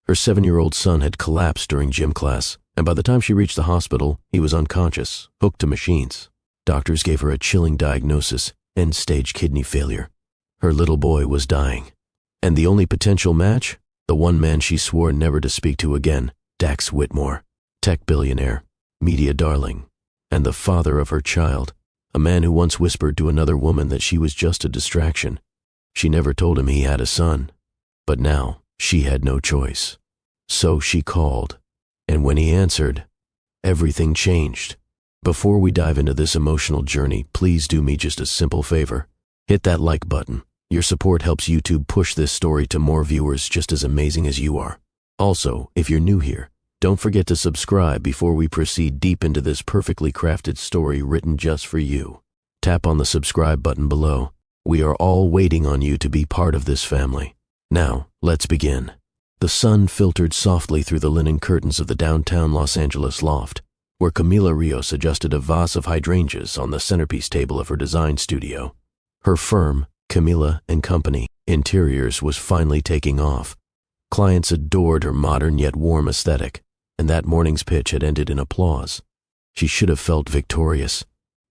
Her 7-year-old son had collapsed during gym class, and by the time she reached the hospital, he was unconscious, hooked to machines. Doctors gave her a chilling diagnosis: end-stage kidney failure. Her little boy was dying. And the only potential match? The one man she swore never to speak to again, Dax Whitmore, tech billionaire, media darling, and the father of her child, a man who once whispered to another woman that she was just a distraction. She never told him he had a son, but now she had no choice. So she called, and when he answered, everything changed. Before we dive into this emotional journey, please do me just a simple favor. Hit that like button. Your support helps YouTube push this story to more viewers just as amazing as you are. Also, if you're new here, don't forget to subscribe before we proceed deep into this perfectly crafted story written just for you. Tap on the subscribe button below. We are all waiting on you to be part of this family. Now, let's begin. The sun filtered softly through the linen curtains of the downtown Los Angeles loft, where Camila Rios adjusted a vase of hydrangeas on the centerpiece table of her design studio. Her firm, Camila & Company Interiors, was finally taking off. Clients adored her modern yet warm aesthetic, and that morning's pitch had ended in applause. She should have felt victorious,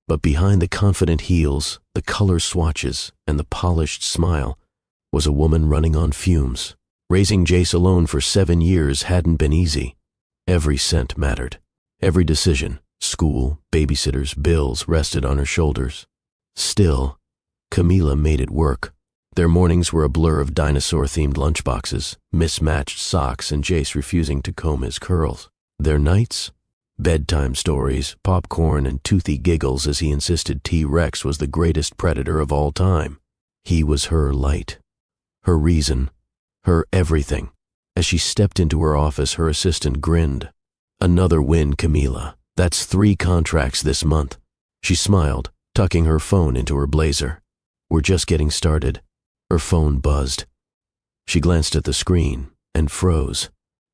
but behind the confident heels, the color swatches, and the polished smile was a woman running on fumes. Raising Jace alone for 7 years hadn't been easy. Every cent mattered. Every decision, school, babysitters, bills, rested on her shoulders. Still, Camila made it work. Their mornings were a blur of dinosaur-themed lunchboxes, mismatched socks, and Jace refusing to comb his curls. Their nights? Bedtime stories, popcorn, and toothy giggles as he insisted T-Rex was the greatest predator of all time. He was her light, her reason, her everything. As she stepped into her office, her assistant grinned. Another win, Camila. That's 3 contracts this month. She smiled, tucking her phone into her blazer. We're just getting started. Her phone buzzed. She glanced at the screen and froze.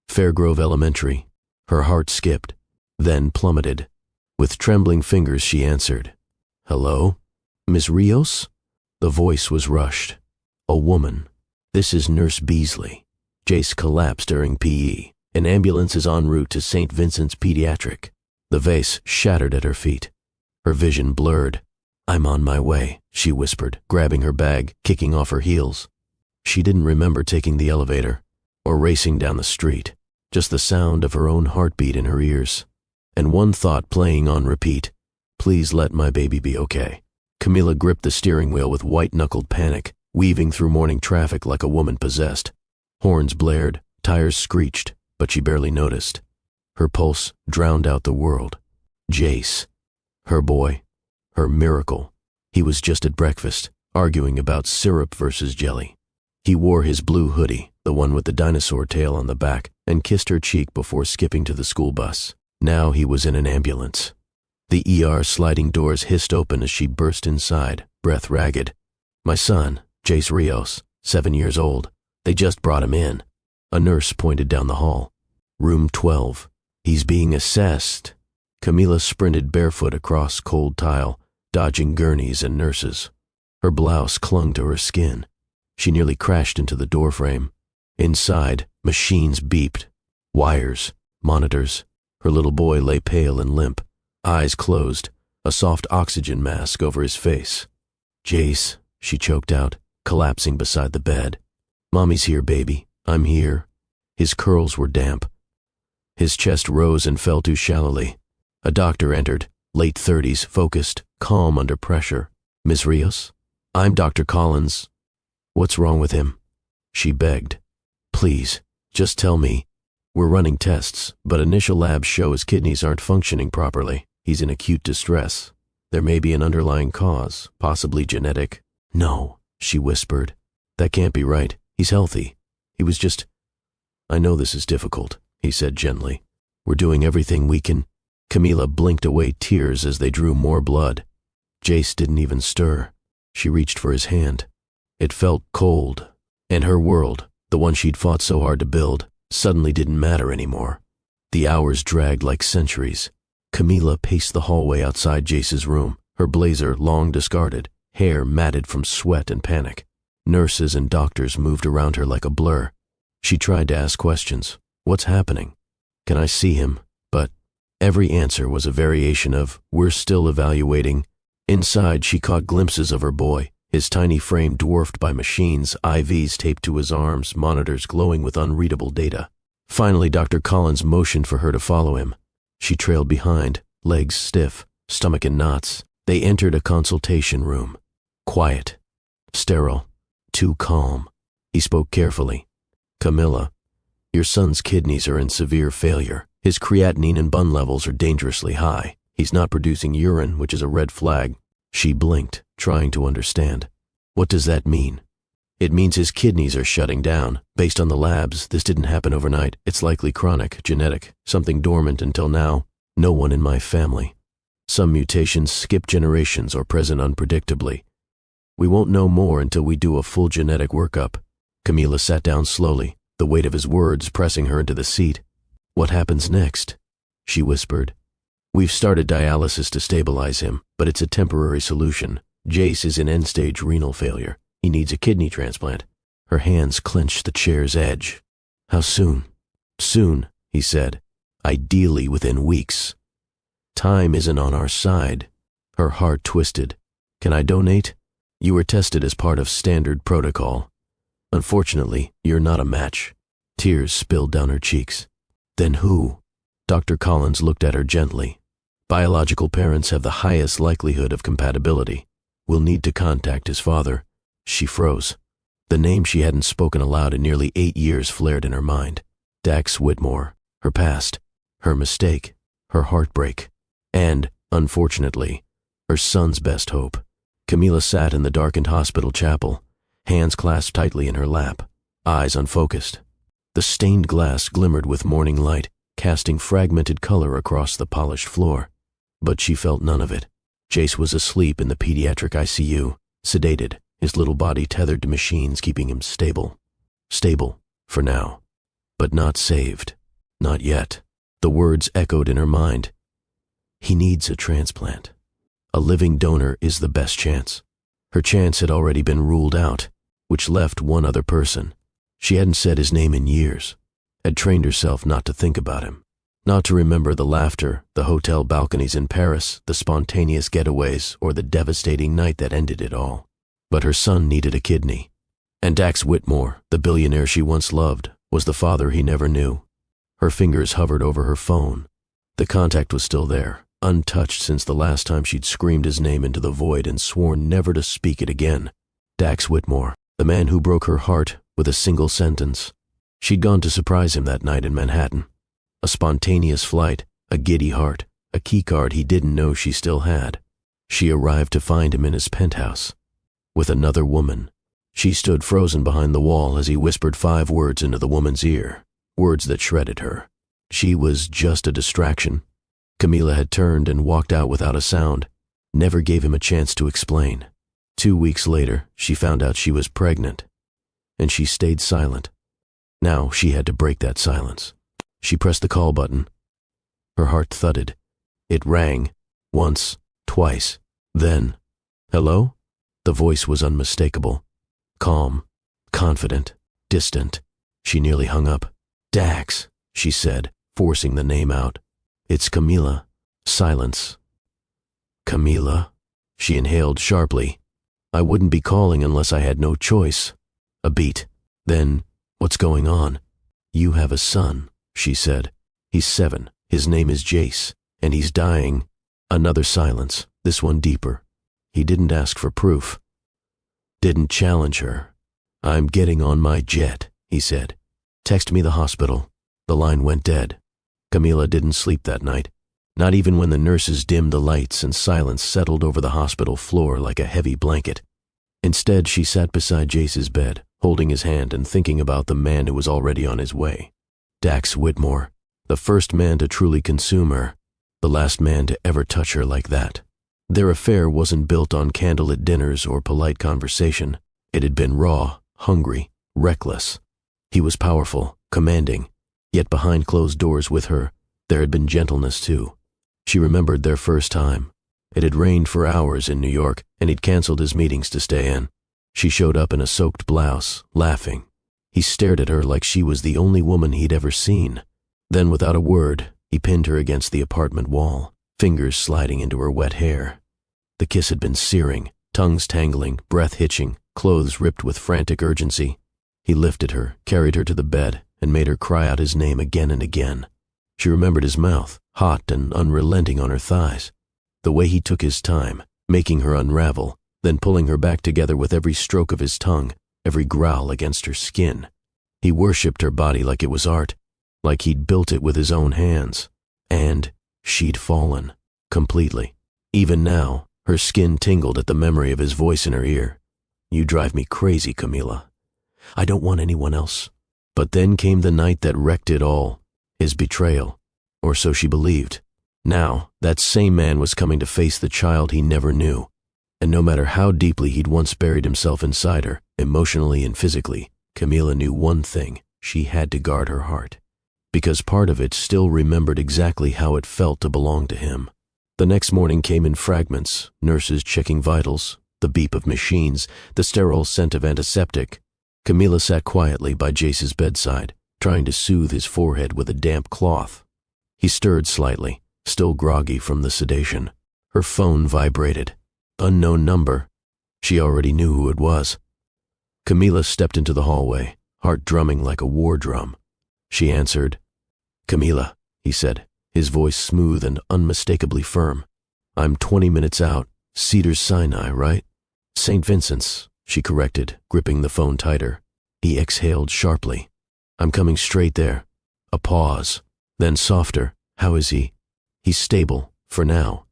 Fairgrove Elementary. Her heart skipped, then plummeted. With trembling fingers, she answered. Hello? Ms. Rios? The voice was rushed. A woman. This is Nurse Beasley. Jace collapsed during PE. An ambulance is en route to St. Vincent's Pediatric. The vase shattered at her feet. Her vision blurred. I'm on my way, she whispered, grabbing her bag, kicking off her heels. She didn't remember taking the elevator or racing down the street, just the sound of her own heartbeat in her ears. And one thought playing on repeat, please let my baby be okay. Camila gripped the steering wheel with white-knuckled panic, weaving through morning traffic like a woman possessed. Horns blared, tires screeched, but she barely noticed. Her pulse drowned out the world. Jace. Her boy. Her miracle. He was just at breakfast, arguing about syrup versus jelly. He wore his blue hoodie, the one with the dinosaur tail on the back, and kissed her cheek before skipping to the school bus. Now he was in an ambulance. The ER sliding doors hissed open as she burst inside, breath ragged. My son, Jace Rios, 7 years old. They just brought him in. A nurse pointed down the hall. Room 12. He's being assessed. Camila sprinted barefoot across cold tile, dodging gurneys and nurses. Her blouse clung to her skin. She nearly crashed into the doorframe. Inside, machines beeped. Wires, monitors. Her little boy lay pale and limp, eyes closed, a soft oxygen mask over his face. Jace, she choked out, collapsing beside the bed. Mommy's here, baby. I'm here. His curls were damp. His chest rose and fell too shallowly. A doctor entered, late 30s, focused, calm under pressure. Ms. Rios? I'm Dr. Collins. What's wrong with him? She begged. Please, just tell me. We're running tests, but initial labs show his kidneys aren't functioning properly. He's in acute distress. There may be an underlying cause, possibly genetic. No, she whispered. That can't be right. He's healthy. He was just... I know this is difficult, he said gently. We're doing everything we can. Camila blinked away tears as they drew more blood. Jace didn't even stir. She reached for his hand. It felt cold, and her world, the one she'd fought so hard to build, suddenly didn't matter anymore. The hours dragged like centuries. Camila paced the hallway outside Jace's room, her blazer long discarded, hair matted from sweat and panic. Nurses and doctors moved around her like a blur. She tried to ask questions. What's happening? Can I see him? But every answer was a variation of, we're still evaluating. Inside, she caught glimpses of her boy, his tiny frame dwarfed by machines, IVs taped to his arms, monitors glowing with unreadable data. Finally, Dr. Collins motioned for her to follow him. She trailed behind, legs stiff, stomach in knots. They entered a consultation room. Quiet, sterile, too calm. He spoke carefully. Camilla, your son's kidneys are in severe failure. His creatinine and bun levels are dangerously high. He's not producing urine, which is a red flag. She blinked, trying to understand. What does that mean? It means his kidneys are shutting down. Based on the labs, this didn't happen overnight. It's likely chronic, genetic, something dormant until now. No one in my family. Some mutations skip generations or present unpredictably. We won't know more until we do a full genetic workup. Camilla sat down slowly, the weight of his words pressing her into the seat. What happens next? She whispered. We've started dialysis to stabilize him, but it's a temporary solution. Jace is in end-stage renal failure. He needs a kidney transplant. Her hands clenched the chair's edge. How soon? Soon, he said. Ideally within weeks. Time isn't on our side. Her heart twisted. Can I donate? You were tested as part of standard protocol. Unfortunately, you're not a match. Tears spilled down her cheeks. Then who? Dr. Collins looked at her gently. Biological parents have the highest likelihood of compatibility. We'll need to contact his father. She froze. The name she hadn't spoken aloud in nearly 8 years flared in her mind. Dax Whitmore. Her past. Her mistake. Her heartbreak. And, unfortunately, her son's best hope. Camilla sat in the darkened hospital chapel, hands clasped tightly in her lap, eyes unfocused. The stained glass glimmered with morning light, casting fragmented color across the polished floor. But she felt none of it. Jace was asleep in the pediatric ICU, sedated, his little body tethered to machines keeping him stable. Stable, for now. But not saved. Not yet. The words echoed in her mind. He needs a transplant. A living donor is the best chance. Her chance had already been ruled out, which left one other person. She hadn't said his name in years, had trained herself not to think about him, not to remember the laughter, the hotel balconies in Paris, the spontaneous getaways, or the devastating night that ended it all. But her son needed a kidney. And Dax Whitmore, the billionaire she once loved, was the father he never knew. Her fingers hovered over her phone. The contact was still there, untouched since the last time she'd screamed his name into the void and sworn never to speak it again. Dax Whitmore, the man who broke her heart with a single sentence. She'd gone to surprise him that night in Manhattan. A spontaneous flight, a giddy heart, a keycard he didn't know she still had. She arrived to find him in his penthouse. With another woman. She stood frozen behind the wall as he whispered 5 words into the woman's ear, words that shredded her. She was just a distraction. Camilla had turned and walked out without a sound, never gave him a chance to explain. 2 weeks later, she found out she was pregnant, and she stayed silent. Now she had to break that silence. She pressed the call button. Her heart thudded. It rang, once, twice, then, hello? The voice was unmistakable. Calm, confident, distant. She nearly hung up. Dax, she said, forcing the name out. It's Camilla. Silence. Camilla? She inhaled sharply. I wouldn't be calling unless I had no choice. A beat. Then, what's going on? You have a son, she said. He's 7. His name is Jace, and he's dying. Another silence, this one deeper. He didn't ask for proof. Didn't challenge her. I'm getting on my jet, he said. Text me the hospital. The line went dead. Camilla didn't sleep that night, not even when the nurses dimmed the lights and silence settled over the hospital floor like a heavy blanket. Instead, she sat beside Jace's bed, holding his hand and thinking about the man who was already on his way. Dax Whitmore, the first man to truly consume her, the last man to ever touch her like that. Their affair wasn't built on candlelit dinners or polite conversation. It had been raw, hungry, reckless. He was powerful, commanding, yet behind closed doors with her, there had been gentleness too. She remembered their first time. It had rained for hours in New York, and he'd canceled his meetings to stay in. She showed up in a soaked blouse, laughing. He stared at her like she was the only woman he'd ever seen. Then, without a word, he pinned her against the apartment wall, fingers sliding into her wet hair. The kiss had been searing, tongues tangling, breath hitching, clothes ripped with frantic urgency. He lifted her, carried her to the bed, and made her cry out his name again and again. She remembered his mouth, hot and unrelenting on her thighs. The way he took his time, making her unravel, then pulling her back together with every stroke of his tongue, every growl against her skin. He worshipped her body like it was art, like he'd built it with his own hands. And she'd fallen, completely. Even now, her skin tingled at the memory of his voice in her ear. "You drive me crazy, Camila. I don't want anyone else." But then came the night that wrecked it all. His betrayal, or so she believed. Now, that same man was coming to face the child he never knew. And no matter how deeply he'd once buried himself inside her, emotionally and physically, Camila knew one thing: she had to guard her heart. Because part of it still remembered exactly how it felt to belong to him. The next morning came in fragments, nurses checking vitals, the beep of machines, the sterile scent of antiseptic. Camila sat quietly by Jace's bedside, trying to soothe his forehead with a damp cloth. He stirred slightly, still groggy from the sedation. Her phone vibrated. Unknown number. She already knew who it was. Camila stepped into the hallway, heart drumming like a war drum. She answered. "Camila," he said, his voice smooth and unmistakably firm. "I'm 20 minutes out. Cedars-Sinai, right?" "St. Vincent's," she corrected, gripping the phone tighter. He exhaled sharply. "I'm coming straight there." A pause. Then softer. "How is he?" "He's stable, for now.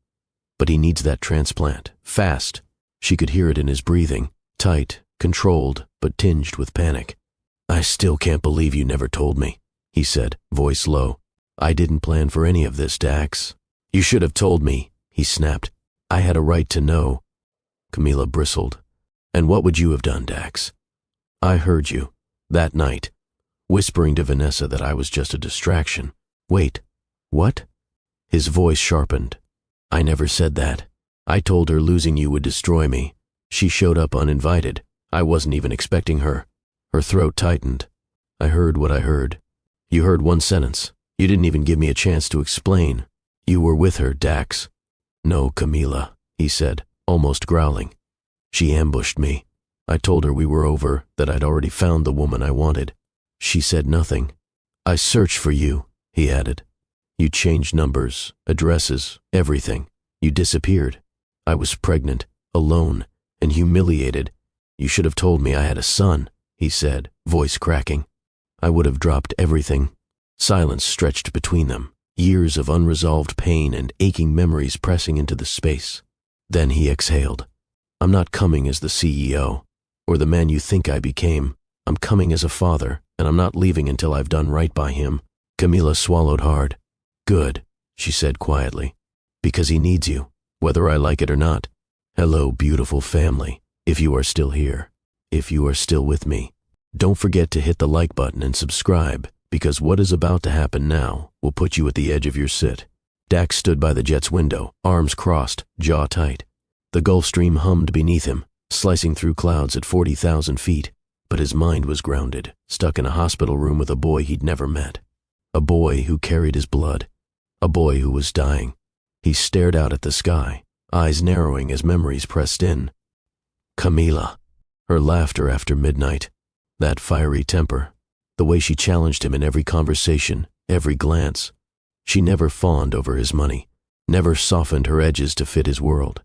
But he needs that transplant. Fast." She could hear it in his breathing. Tight, controlled, but tinged with panic. "I still can't believe you never told me," he said, voice low. "I didn't plan for any of this, Dax." "You should have told me," he snapped. "I had a right to know." Camila bristled. "And what would you have done, Dax?" "I heard you, that night, whispering to Vanessa that I was just a distraction." "Wait, what?" His voice sharpened. "I never said that. I told her losing you would destroy me. She showed up uninvited. I wasn't even expecting her." Her throat tightened. "I heard what I heard." "You heard one sentence. You didn't even give me a chance to explain. You were with her, Dax." "No, Camila," he said, almost growling. "She ambushed me. I told her we were over, that I'd already found the woman I wanted. She said nothing. I searched for you," he added. "You changed numbers, addresses, everything. You disappeared. I was pregnant, alone, and humiliated. You should have told me I had a son," he said, voice cracking. "I would have dropped everything." Silence stretched between them, years of unresolved pain and aching memories pressing into the space. Then he exhaled. "I'm not coming as the CEO, or the man you think I became. I'm coming as a father, and I'm not leaving until I've done right by him." Camila swallowed hard. "Good," she said quietly, "because he needs you, whether I like it or not. Hello, beautiful family, if you are still here, if you are still with me. Don't forget to hit the like button and subscribe, because what is about to happen now will put you at the edge of your sit." Dax stood by the jet's window, arms crossed, jaw tight. The Gulf Stream hummed beneath him, slicing through clouds at 40,000 feet, but his mind was grounded, stuck in a hospital room with a boy he'd never met. A boy who carried his blood. A boy who was dying. He stared out at the sky, eyes narrowing as memories pressed in. Camila. Her laughter after midnight. That fiery temper. The way she challenged him in every conversation, every glance. She never fawned over his money, never softened her edges to fit his world.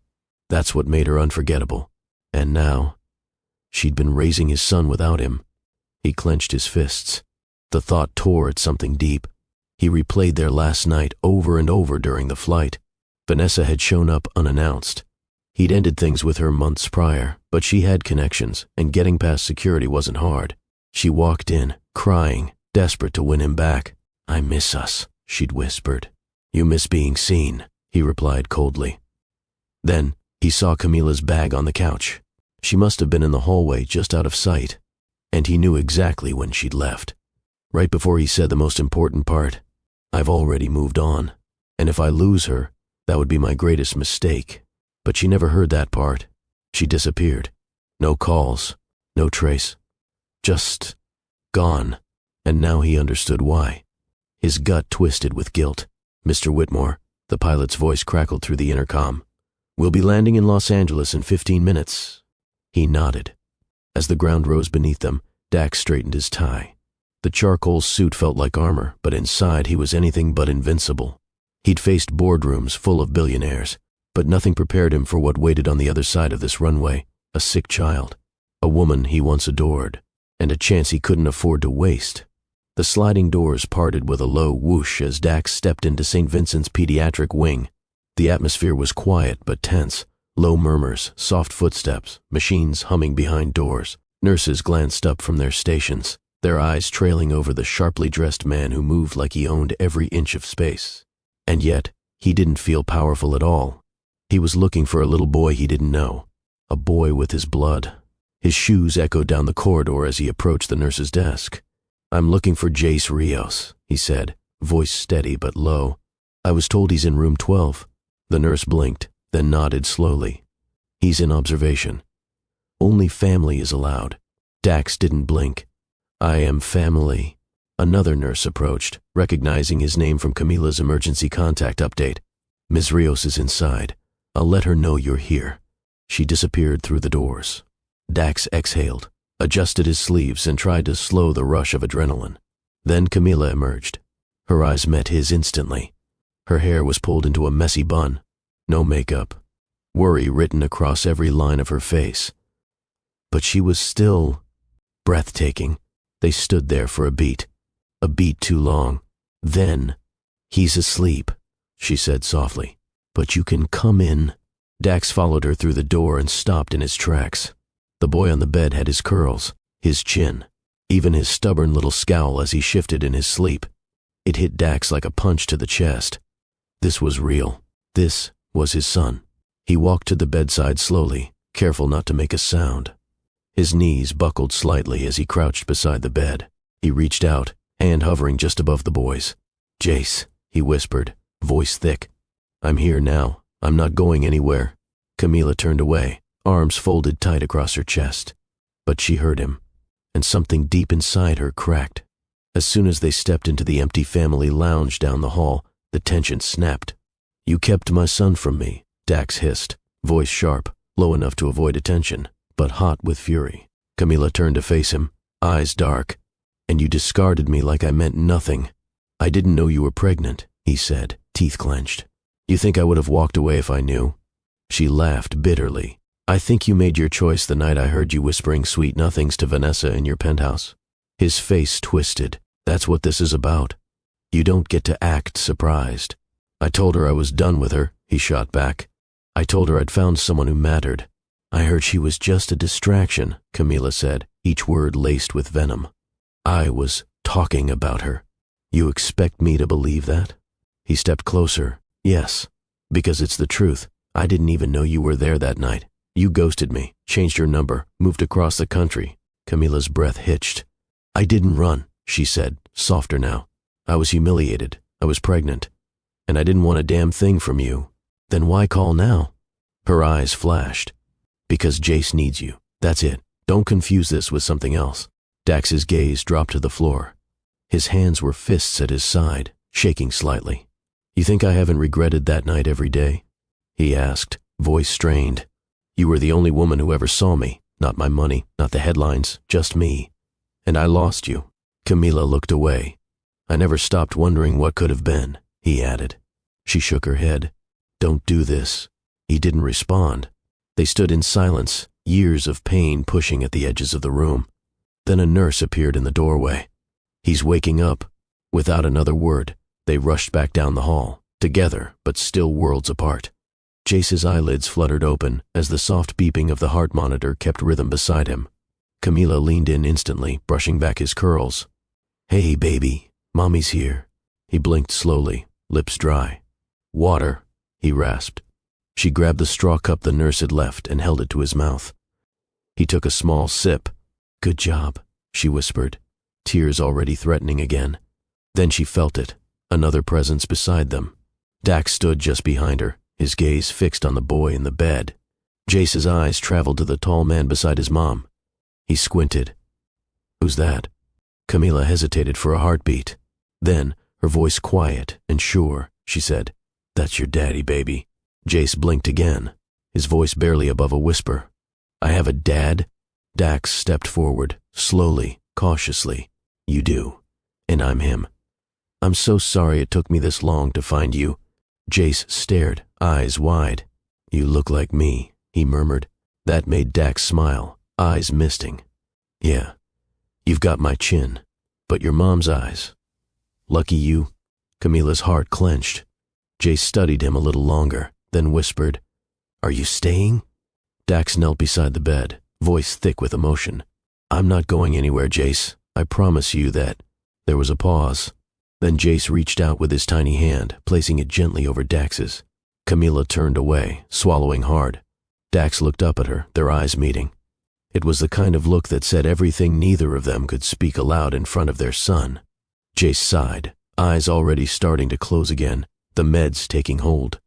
That's what made her unforgettable. And now, she'd been raising his son without him. He clenched his fists. The thought tore at something deep. He replayed their last night over and over during the flight. Vanessa had shown up unannounced. He'd ended things with her months prior, but she had connections, and getting past security wasn't hard. She walked in, crying, desperate to win him back. "I miss us," she'd whispered. "You miss being seen," he replied coldly. Then he saw Camila's bag on the couch. She must have been in the hallway just out of sight, and he knew exactly when she'd left. Right before he said the most important part, "I've already moved on, and if I lose her, that would be my greatest mistake." But she never heard that part. She disappeared. No calls, no trace. Just Gone. And now he understood why. His gut twisted with guilt. "Mr. Whitmore," the pilot's voice crackled through the intercom. "We'll be landing in Los Angeles in 15 minutes. He nodded. As the ground rose beneath them, Dax straightened his tie. The charcoal suit felt like armor, but inside he was anything but invincible. He'd faced boardrooms full of billionaires, but nothing prepared him for what waited on the other side of this runway: a sick child, a woman he once adored, and a chance he couldn't afford to waste. The sliding doors parted with a low whoosh as Dax stepped into St. Vincent's pediatric wing. The atmosphere was quiet but tense. Low murmurs, soft footsteps, machines humming behind doors. Nurses glanced up from their stations, their eyes trailing over the sharply dressed man who moved like he owned every inch of space. And yet, he didn't feel powerful at all. He was looking for a little boy he didn't know, a boy with his blood. His shoes echoed down the corridor as he approached the nurse's desk. "I'm looking for Jace Rios," he said, voice steady but low. "I was told he's in room 12. The nurse blinked, then nodded slowly. "He's in observation. Only family is allowed." Dax didn't blink. "I am family." Another nurse approached, recognizing his name from Camila's emergency contact update. "Ms. Rios is inside. I'll let her know you're here." She disappeared through the doors. Dax exhaled, adjusted his sleeves, and tried to slow the rush of adrenaline. Then Camila emerged. Her eyes met his instantly. Her hair was pulled into a messy bun. No makeup. Worry written across every line of her face. But she was still breathtaking. They stood there for a beat too long. Then, "He's asleep," she said softly. "But you can come in." Dax followed her through the door and stopped in his tracks. The boy on the bed had his curls, his chin, even his stubborn little scowl as he shifted in his sleep. It hit Dax like a punch to the chest. This was real. This was his son. He walked to the bedside slowly, careful not to make a sound. His knees buckled slightly as he crouched beside the bed. He reached out, hand hovering just above the boy's. "Jace," he whispered, voice thick. "I'm here now. I'm not going anywhere." Camila turned away, arms folded tight across her chest. But she heard him, and something deep inside her cracked. As soon as they stepped into the empty family lounge down the hall, the tension snapped. "You kept my son from me," Dax hissed, voice sharp, low enough to avoid attention, but hot with fury. Camila turned to face him, eyes dark. "And you discarded me like I meant nothing." "I didn't know you were pregnant," he said, teeth clenched. "You think I would have walked away if I knew?" She laughed bitterly. "I think you made your choice the night I heard you whispering sweet nothings to Vanessa in your penthouse." His face twisted. "That's what this is about. You don't get to act surprised." "I told her I was done with her," he shot back. "I told her I'd found someone who mattered." "I heard she was just a distraction," Camila said, each word laced with venom. "I was talking about her. You expect me to believe that?" He stepped closer. "Yes, because it's the truth. I didn't even know you were there that night. You ghosted me, changed your number, moved across the country." Camila's breath hitched. "I didn't run," she said, softer now. "I was humiliated. I was pregnant. And I didn't want a damn thing from you." "Then why call now?" Her eyes flashed. "Because Jace needs you. That's it. Don't confuse this with something else." Dax's gaze dropped to the floor. His hands were fists at his side, shaking slightly. "You think I haven't regretted that night every day?" he asked, voice strained. "You were the only woman who ever saw me. Not my money, not the headlines, just me. And I lost you." Camila looked away. "I never stopped wondering what could have been," he added. She shook her head. "Don't do this." He didn't respond. They stood in silence, years of pain pushing at the edges of the room. Then a nurse appeared in the doorway. "He's waking up." Without another word, they rushed back down the hall, together but still worlds apart. Jace's eyelids fluttered open as the soft beeping of the heart monitor kept rhythm beside him. Camila leaned in instantly, brushing back his curls. "Hey, baby, Mommy's here." He blinked slowly, lips dry. "Water," he rasped. She grabbed the straw cup the nurse had left and held it to his mouth. He took a small sip. "Good job," she whispered, tears already threatening again. Then she felt it, another presence beside them. Dax stood just behind her, his gaze fixed on the boy in the bed. Jace's eyes traveled to the tall man beside his mom. He squinted. "Who's that?" Camilla hesitated for a heartbeat. Then, her voice quiet and sure, she said, "That's your daddy, baby." Jace blinked again, his voice barely above a whisper. "I have a dad?" Dax stepped forward, slowly, cautiously. "You do. And I'm him. I'm so sorry it took me this long to find you." Jace stared, eyes wide. "You look like me," he murmured. That made Dax smile, eyes misting. "Yeah, you've got my chin, but your mom's eyes. Lucky you." Camilla's heart clenched. Jace studied him a little longer, then whispered, "Are you staying?" Dax knelt beside the bed, voice thick with emotion. "I'm not going anywhere, Jace. I promise you that." There was a pause. Then Jace reached out with his tiny hand, placing it gently over Dax's. Camilla turned away, swallowing hard. Dax looked up at her, their eyes meeting. It was the kind of look that said everything neither of them could speak aloud in front of their son. Jace sighed, eyes already starting to close again, the meds taking hold.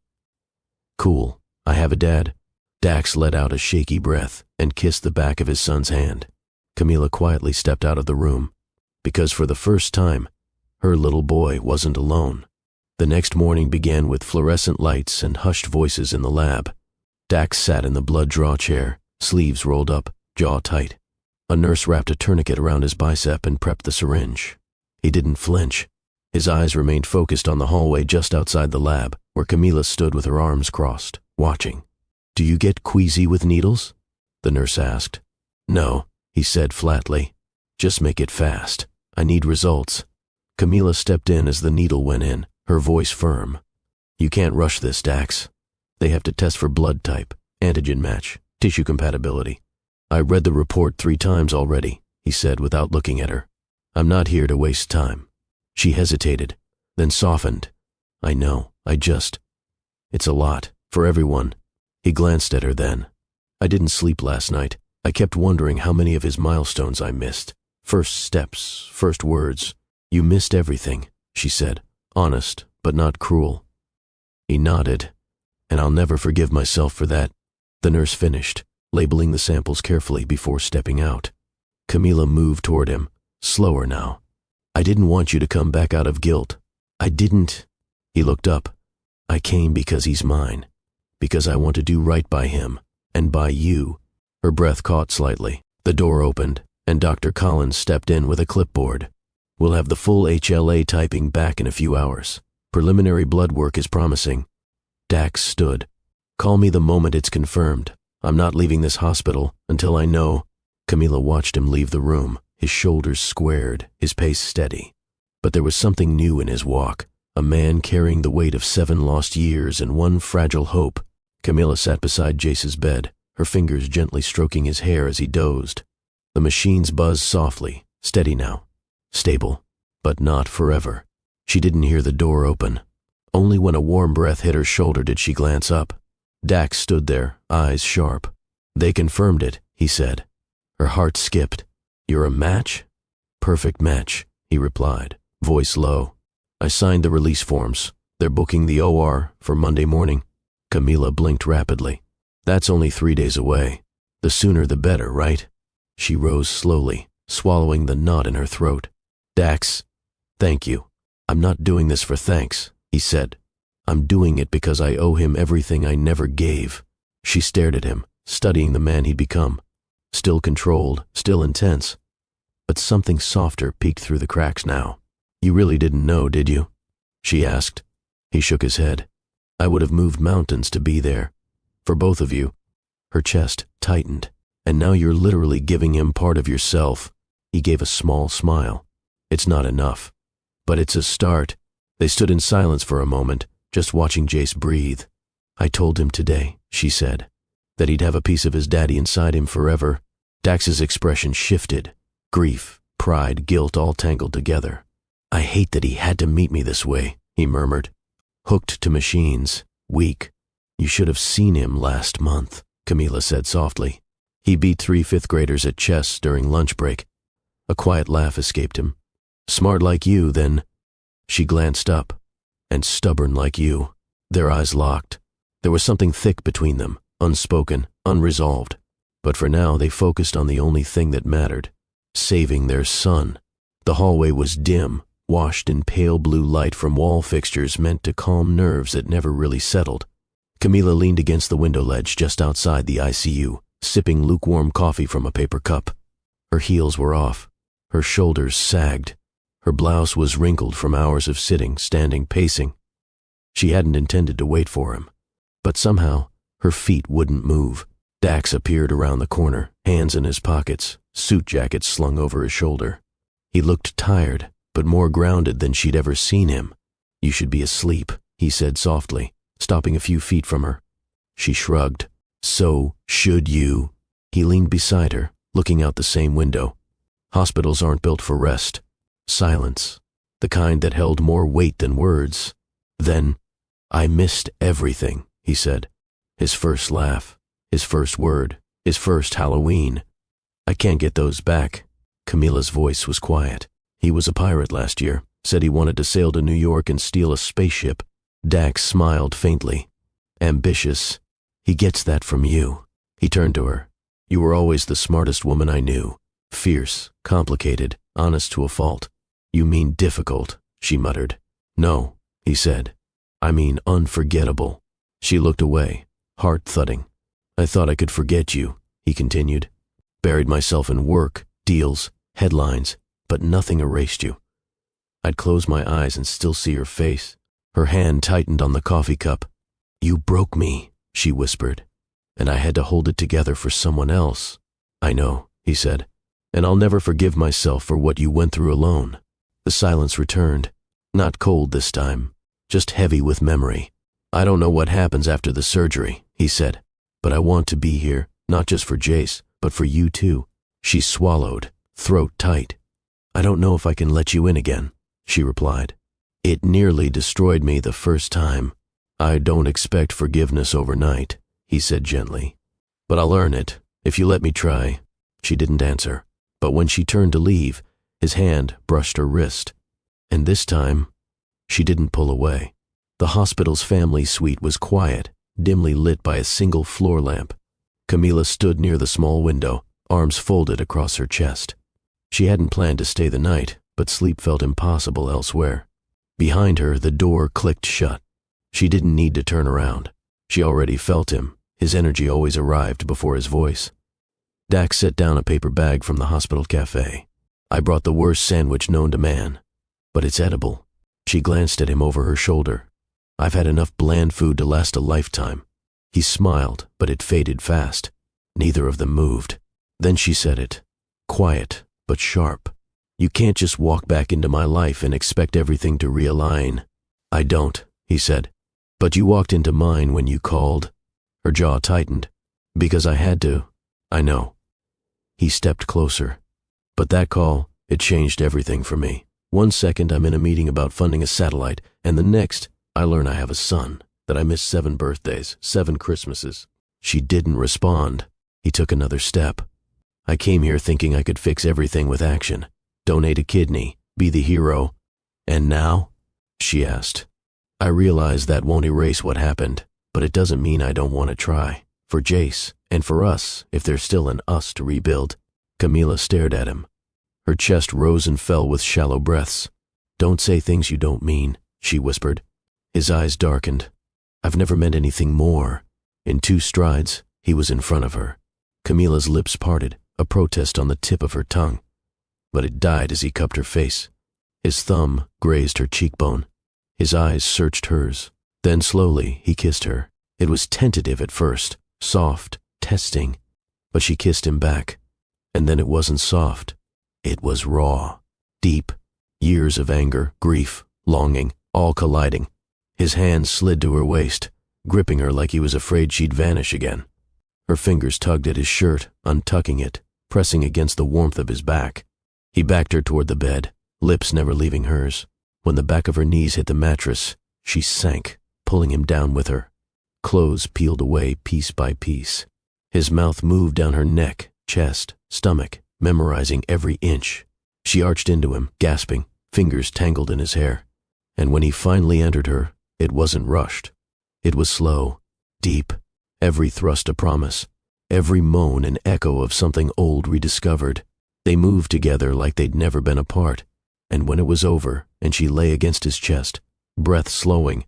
"Cool. I have a dad?" Dax let out a shaky breath and kissed the back of his son's hand. Camilla quietly stepped out of the room, because for the first time, her little boy wasn't alone. The next morning began with fluorescent lights and hushed voices in the lab. Dax sat in the blood draw chair, sleeves rolled up, jaw tight. A nurse wrapped a tourniquet around his bicep and prepped the syringe. He didn't flinch. His eyes remained focused on the hallway just outside the lab, where Camilla stood with her arms crossed, watching. "Do you get queasy with needles?" the nurse asked. "No," he said flatly. "Just make it fast. I need results." Camilla stepped in as the needle went in, her voice firm. "You can't rush this, Dax. They have to test for blood type, antigen match, tissue compatibility. I read the report 3 times already," he said without looking at her. "I'm not here to waste time." She hesitated, then softened. "I know, it's a lot, for everyone." He glanced at her then. "I didn't sleep last night. I kept wondering how many of his milestones I missed. First steps, first words. You missed everything," she said, honest, but not cruel. He nodded. "And I'll never forgive myself for that." The nurse finished, labeling the samples carefully before stepping out. Camilla moved toward him, slower now. "I didn't want you to come back out of guilt. I didn't." He looked up. "I came because he's mine. Because I want to do right by him, and by you." Her breath caught slightly. The door opened, and Dr. Collins stepped in with a clipboard. "We'll have the full HLA typing back in a few hours. Preliminary blood work is promising." Dax stood. "Call me the moment it's confirmed. I'm not leaving this hospital until I know." Camilla watched him leave the room, his shoulders squared, his pace steady. But there was something new in his walk, a man carrying the weight of 7 lost years and 1 fragile hope. Camilla sat beside Jace's bed, her fingers gently stroking his hair as he dozed. The machines buzzed softly, steady now. Stable, but not forever. She didn't hear the door open. Only when a warm breath hit her shoulder did she glance up. Dax stood there, eyes sharp. "They confirmed it," he said. Her heart skipped. "You're a match?" "Perfect match," he replied, voice low. "I signed the release forms. They're booking the OR for Monday morning." Camilla blinked rapidly. "That's only 3 days away. The sooner the better, right?" She rose slowly, swallowing the knot in her throat. "Dax, thank you. I'm not doing this for thanks," he said. "I'm doing it because I owe him everything I never gave." She stared at him, studying the man he'd become. Still controlled, still intense. But something softer peeked through the cracks now. "You really didn't know, did you?" she asked. He shook his head. "I would have moved mountains to be there. For both of you." Her chest tightened. "And now you're literally giving him part of yourself." He gave a small smile. "It's not enough, but it's a start." They stood in silence for a moment, just watching Jace breathe. "I told him today," she said, "that he'd have a piece of his daddy inside him forever." Dax's expression shifted. Grief, pride, guilt all tangled together. "I hate that he had to meet me this way," he murmured. "Hooked to machines, weak. You should have seen him last month," Camilla said softly. "He beat 3 fifth-graders at chess during lunch break." A quiet laugh escaped him. "Smart like you, then." She glanced up. "And stubborn like you." Their eyes locked. There was something thick between them, unspoken, unresolved. But for now they focused on the only thing that mattered, saving their son. The hallway was dim, washed in pale blue light from wall fixtures meant to calm nerves that never really settled. Camila leaned against the window ledge just outside the ICU, sipping lukewarm coffee from a paper cup. Her heels were off. Her shoulders sagged. Her blouse was wrinkled from hours of sitting, standing, pacing. She hadn't intended to wait for him, but somehow her feet wouldn't move. Dax appeared around the corner, hands in his pockets, suit jacket slung over his shoulder. He looked tired, but more grounded than she'd ever seen him. "You should be asleep," he said softly, stopping a few feet from her. She shrugged. "So should you." He leaned beside her, looking out the same window. Hospitals aren't built for rest. Silence, the kind that held more weight than words. Then, "I missed everything," he said. His first laugh, his first word, his first Halloween. "I can't get those back." Camila's voice was quiet. "He was a pirate last year, said he wanted to sail to New York and steal a spaceship." Dax smiled faintly. "Ambitious. He gets that from you." He turned to her. "You were always the smartest woman I knew. Fierce, complicated, honest to a fault." "You mean difficult," she muttered. "No," he said. "I mean unforgettable." She looked away, heart thudding. "I thought I could forget you," he continued. "Buried myself in work, deals, headlines, but nothing erased you." I'd close my eyes and still see her face. Her hand tightened on the coffee cup. "You broke me," she whispered, "and I had to hold it together for someone else." "I know," he said, "and I'll never forgive myself for what you went through alone." The silence returned, not cold this time, just heavy with memory. "I don't know what happens after the surgery," he said, "but I want to be here, not just for Jace, but for you too." She swallowed, throat tight. "I don't know if I can let you in again," she replied. "It nearly destroyed me the first time. I don't expect forgiveness overnight," he said gently. "But I'll earn it, if you let me try." She didn't answer, but when she turned to leave, his hand brushed her wrist. And this time, she didn't pull away. The hospital's family suite was quiet, dimly lit by a single floor lamp. Camila stood near the small window, arms folded across her chest. She hadn't planned to stay the night, but sleep felt impossible elsewhere. Behind her, the door clicked shut. She didn't need to turn around. She already felt him. His energy always arrived before his voice. Dax set down a paper bag from the hospital cafe. "I brought the worst sandwich known to man, but it's edible." She glanced at him over her shoulder. "I've had enough bland food to last a lifetime." He smiled, but it faded fast. Neither of them moved. Then she said it, quiet but sharp. "You can't just walk back into my life and expect everything to realign." "I don't," he said. "But you walked into mine when you called." Her jaw tightened. "Because I had to. I know." He stepped closer. "But that call, it changed everything for me. One second I'm in a meeting about funding a satellite, and the next I learn I have a son, that I missed 7 birthdays, 7 Christmases." She didn't respond. He took another step. "I came here thinking I could fix everything with action. Donate a kidney, be the hero. And now?" she asked. "I realize that won't erase what happened, but it doesn't mean I don't want to try. For Jace, and for us, if there's still an us to rebuild." Camila stared at him. Her chest rose and fell with shallow breaths. "Don't say things you don't mean," she whispered. His eyes darkened. "I've never meant anything more." In 2 strides, he was in front of her. Camila's lips parted, a protest on the tip of her tongue. But it died as he cupped her face. His thumb grazed her cheekbone. His eyes searched hers. Then slowly, he kissed her. It was tentative at first, soft, testing. But she kissed him back. And then it wasn't soft. It was raw, deep. Years of anger, grief, longing, all colliding. His hand slid to her waist, gripping her like he was afraid she'd vanish again. Her fingers tugged at his shirt, untucking it, pressing against the warmth of his back. He backed her toward the bed, lips never leaving hers. When the back of her knees hit the mattress, she sank, pulling him down with her. Clothes peeled away piece by piece. His mouth moved down her neck, chest, stomach, memorizing every inch. She arched into him, gasping, fingers tangled in his hair. And when he finally entered her, it wasn't rushed. It was slow, deep, every thrust a promise, every moan an echo of something old rediscovered. They moved together like they'd never been apart, And when it was over and she lay against his chest, breath slowing,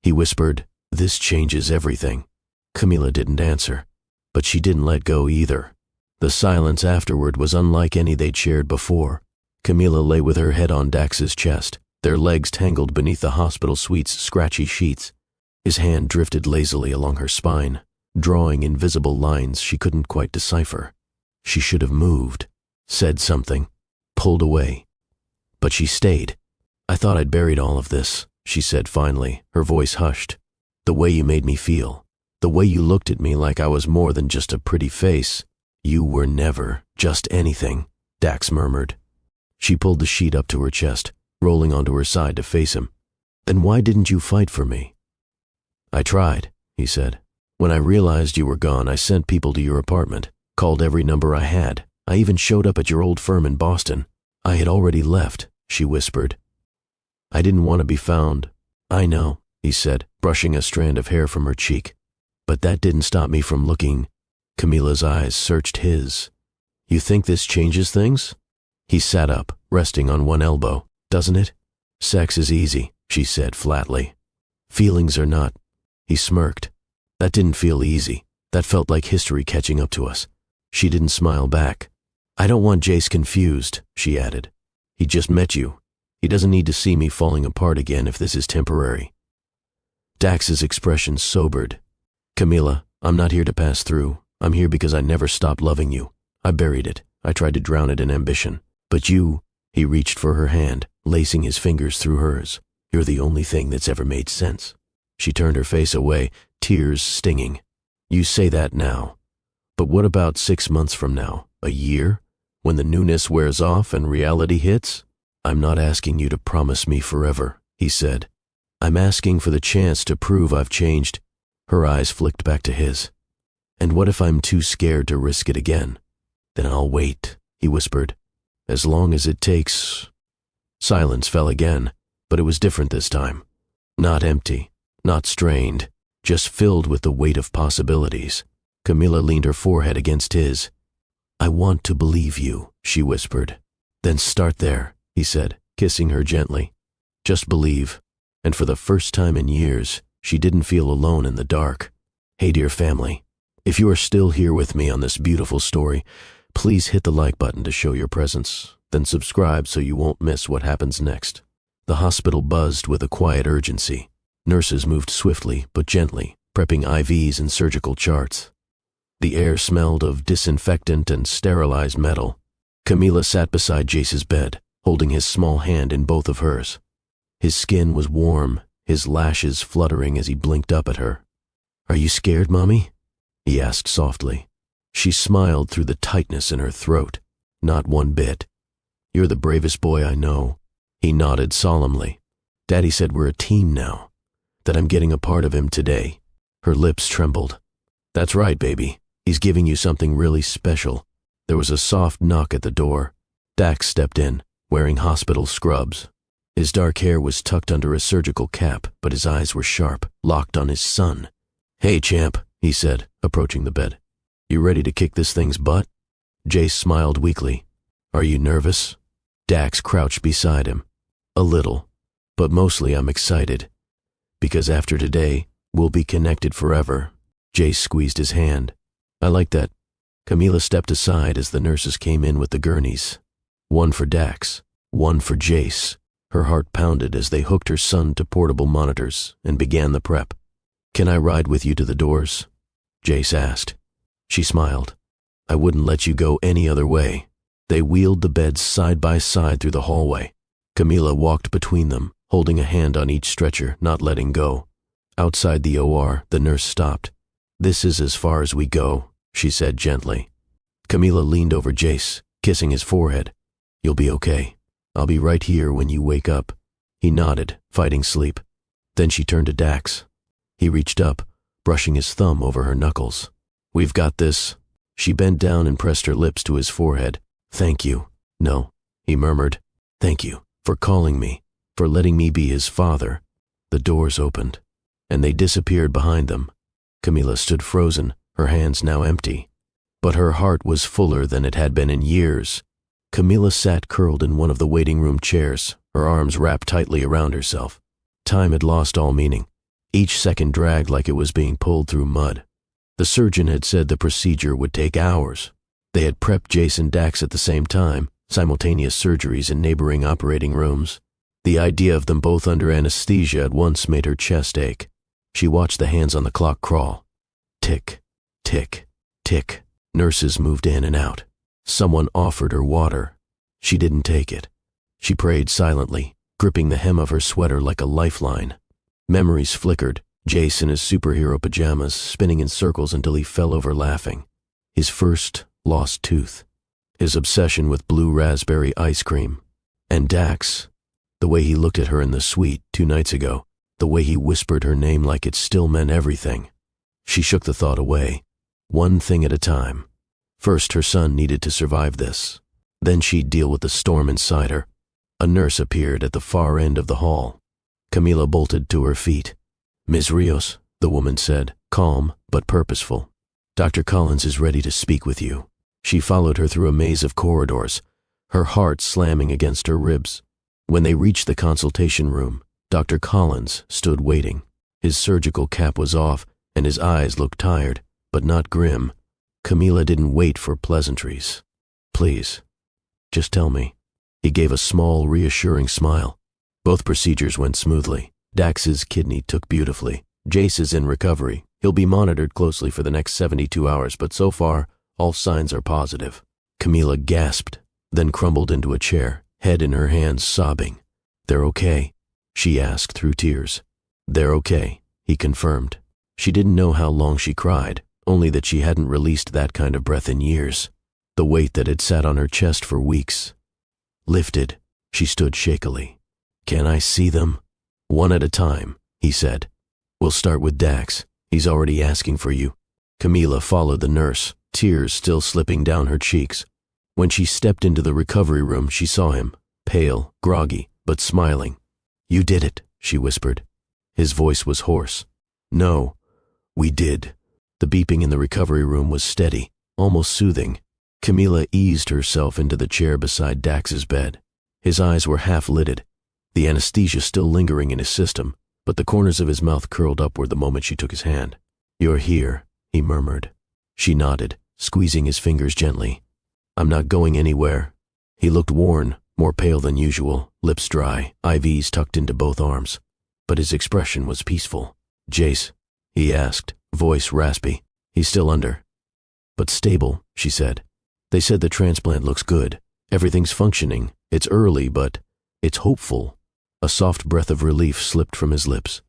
he whispered, "This changes everything." Camilla didn't answer, but she didn't let go either. The silence afterward was unlike any they'd shared before. Camilla lay with her head on Dax's chest, their legs tangled beneath the hospital suite's scratchy sheets. His hand drifted lazily along her spine, drawing invisible lines she couldn't quite decipher. She should have moved, said something, pulled away. But she stayed. "I thought I'd buried all of this," she said finally, her voice hushed. "The way you made me feel, the way you looked at me like I was more than just a pretty face." "You were never just anything," Dax murmured. She pulled the sheet up to her chest, rolling onto her side to face him. "Then why didn't you fight for me?" "I tried," he said. "When I realized you were gone, I sent people to your apartment, called every number I had. I even showed up at your old firm in Boston." "I had already left," she whispered. "I didn't want to be found." "I know," he said, brushing a strand of hair from her cheek. "But that didn't stop me from looking." Camilla's eyes searched his. "You think this changes things?" He sat up, resting on one elbow. "Doesn't it?" "Sex is easy," she said flatly. "Feelings are not." He smirked. "That didn't feel easy. That felt like history catching up to us." She didn't smile back. "I don't want Jace confused," she added. "He just met you. He doesn't need to see me falling apart again if this is temporary." Dax's expression sobered. "Camilla, I'm not here to pass through. I'm here because I never stopped loving you. I buried it. I tried to drown it in ambition. But you," he reached for her hand, lacing his fingers through hers. "You're the only thing that's ever made sense." She turned her face away, tears stinging. "You say that now. But what about 6 months from now? A year? When the newness wears off and reality hits?" "I'm not asking you to promise me forever," he said. "I'm asking for the chance to prove I've changed." Her eyes flicked back to his. "And what if I'm too scared to risk it again?" "Then I'll wait," he whispered. "As long as it takes." Silence fell again, but it was different this time. Not empty, not strained, just filled with the weight of possibilities. Camilla leaned her forehead against his. "I want to believe you," she whispered. "Then start there," he said, kissing her gently. "Just believe." And for the first time in years, she didn't feel alone in the dark. Hey, dear family. If you are still here with me on this beautiful story, please hit the like button to show your presence, then subscribe so you won't miss what happens next. The hospital buzzed with a quiet urgency. Nurses moved swiftly but gently, prepping IVs and surgical charts. The air smelled of disinfectant and sterilized metal. Camilla sat beside Jace's bed, holding his small hand in both of hers. His skin was warm, his lashes fluttering as he blinked up at her. "Are you scared, Mommy?" he asked softly. She smiled through the tightness in her throat. "Not one bit." "You're the bravest boy I know." He nodded solemnly. "Daddy said we're a team now, that I'm getting a part of him today." Her lips trembled. "That's right, baby. He's giving you something really special." There was a soft knock at the door. Dax stepped in, wearing hospital scrubs. His dark hair was tucked under a surgical cap, but his eyes were sharp, locked on his son. "Hey, champ," he said, approaching the bed. "You ready to kick this thing's butt?" Jace smiled weakly. "Are you nervous?" Dax crouched beside him. "A little, but mostly I'm excited. Because after today, we'll be connected forever." Jace squeezed his hand. "I like that." Camilla stepped aside as the nurses came in with the gurneys. One for Dax, one for Jace. Her heart pounded as they hooked her son to portable monitors and began the prep. "Can I ride with you to the doors?" Jace asked. She smiled. "I wouldn't let you go any other way." They wheeled the beds side by side through the hallway. Camilla walked between them, holding a hand on each stretcher, not letting go. Outside the OR, the nurse stopped. "This is as far as we go," she said gently. Camilla leaned over Jace, kissing his forehead. "You'll be okay. I'll be right here when you wake up." He nodded, fighting sleep. Then she turned to Dax. He reached up, brushing his thumb over her knuckles. "We've got this." She bent down and pressed her lips to his forehead. "Thank you." "No," he murmured. "Thank you for calling me, for letting me be his father." The doors opened, and they disappeared behind them. Camilla stood frozen, her hands now empty. But her heart was fuller than it had been in years. Camilla sat curled in one of the waiting room chairs, her arms wrapped tightly around herself. Time had lost all meaning. Each second dragged like it was being pulled through mud. The surgeon had said the procedure would take hours. They had prepped Jace and Dax at the same time, simultaneous surgeries in neighboring operating rooms. The idea of them both under anesthesia at once made her chest ache. She watched the hands on the clock crawl. Tick, tick, tick. Nurses moved in and out. Someone offered her water. She didn't take it. She prayed silently, gripping the hem of her sweater like a lifeline. Memories flickered, Jace in his superhero pajamas spinning in circles until he fell over laughing. His first lost tooth. His obsession with blue raspberry ice cream. And Dax. The way he looked at her in the suite 2 nights ago. The way he whispered her name like it still meant everything. She shook the thought away. One thing at a time. First, her son needed to survive this. Then she'd deal with the storm inside her. A nurse appeared at the far end of the hall. Camilla bolted to her feet. "Ms. Rios," the woman said, calm but purposeful. "Dr. Collins is ready to speak with you." She followed her through a maze of corridors, her heart slamming against her ribs. When they reached the consultation room, Dr. Collins stood waiting. His surgical cap was off, and his eyes looked tired, but not grim. Camilla didn't wait for pleasantries. "Please, just tell me." He gave a small, reassuring smile. Both procedures went smoothly. Dax's kidney took beautifully. Jace is in recovery. He'll be monitored closely for the next 72 hours, but so far, all signs are positive. Camilla gasped, then crumbled into a chair, head in her hands, sobbing. "They're okay?" she asked through tears. "They're okay," he confirmed. She didn't know how long she cried, only that she hadn't released that kind of breath in years. The weight that had sat on her chest for weeks lifted. She stood shakily. "Can I see them?" "One at a time," he said. "We'll start with Dax. He's already asking for you." Camilla followed the nurse, tears still slipping down her cheeks. When she stepped into the recovery room, she saw him, pale, groggy, but smiling. "You did it," she whispered. His voice was hoarse. "No, we did." The beeping in the recovery room was steady, almost soothing. Camilla eased herself into the chair beside Dax's bed. His eyes were half-lidded, the anesthesia still lingering in his system, but the corners of his mouth curled upward the moment she took his hand. "You're here," he murmured. She nodded, squeezing his fingers gently. "I'm not going anywhere." He looked worn, more pale than usual, lips dry, IVs tucked into both arms. But his expression was peaceful. "Jace?" he asked, voice raspy. "He's still under." "But stable," she said. "They said the transplant looks good. Everything's functioning. It's early, but it's hopeful." A soft breath of relief slipped from his lips.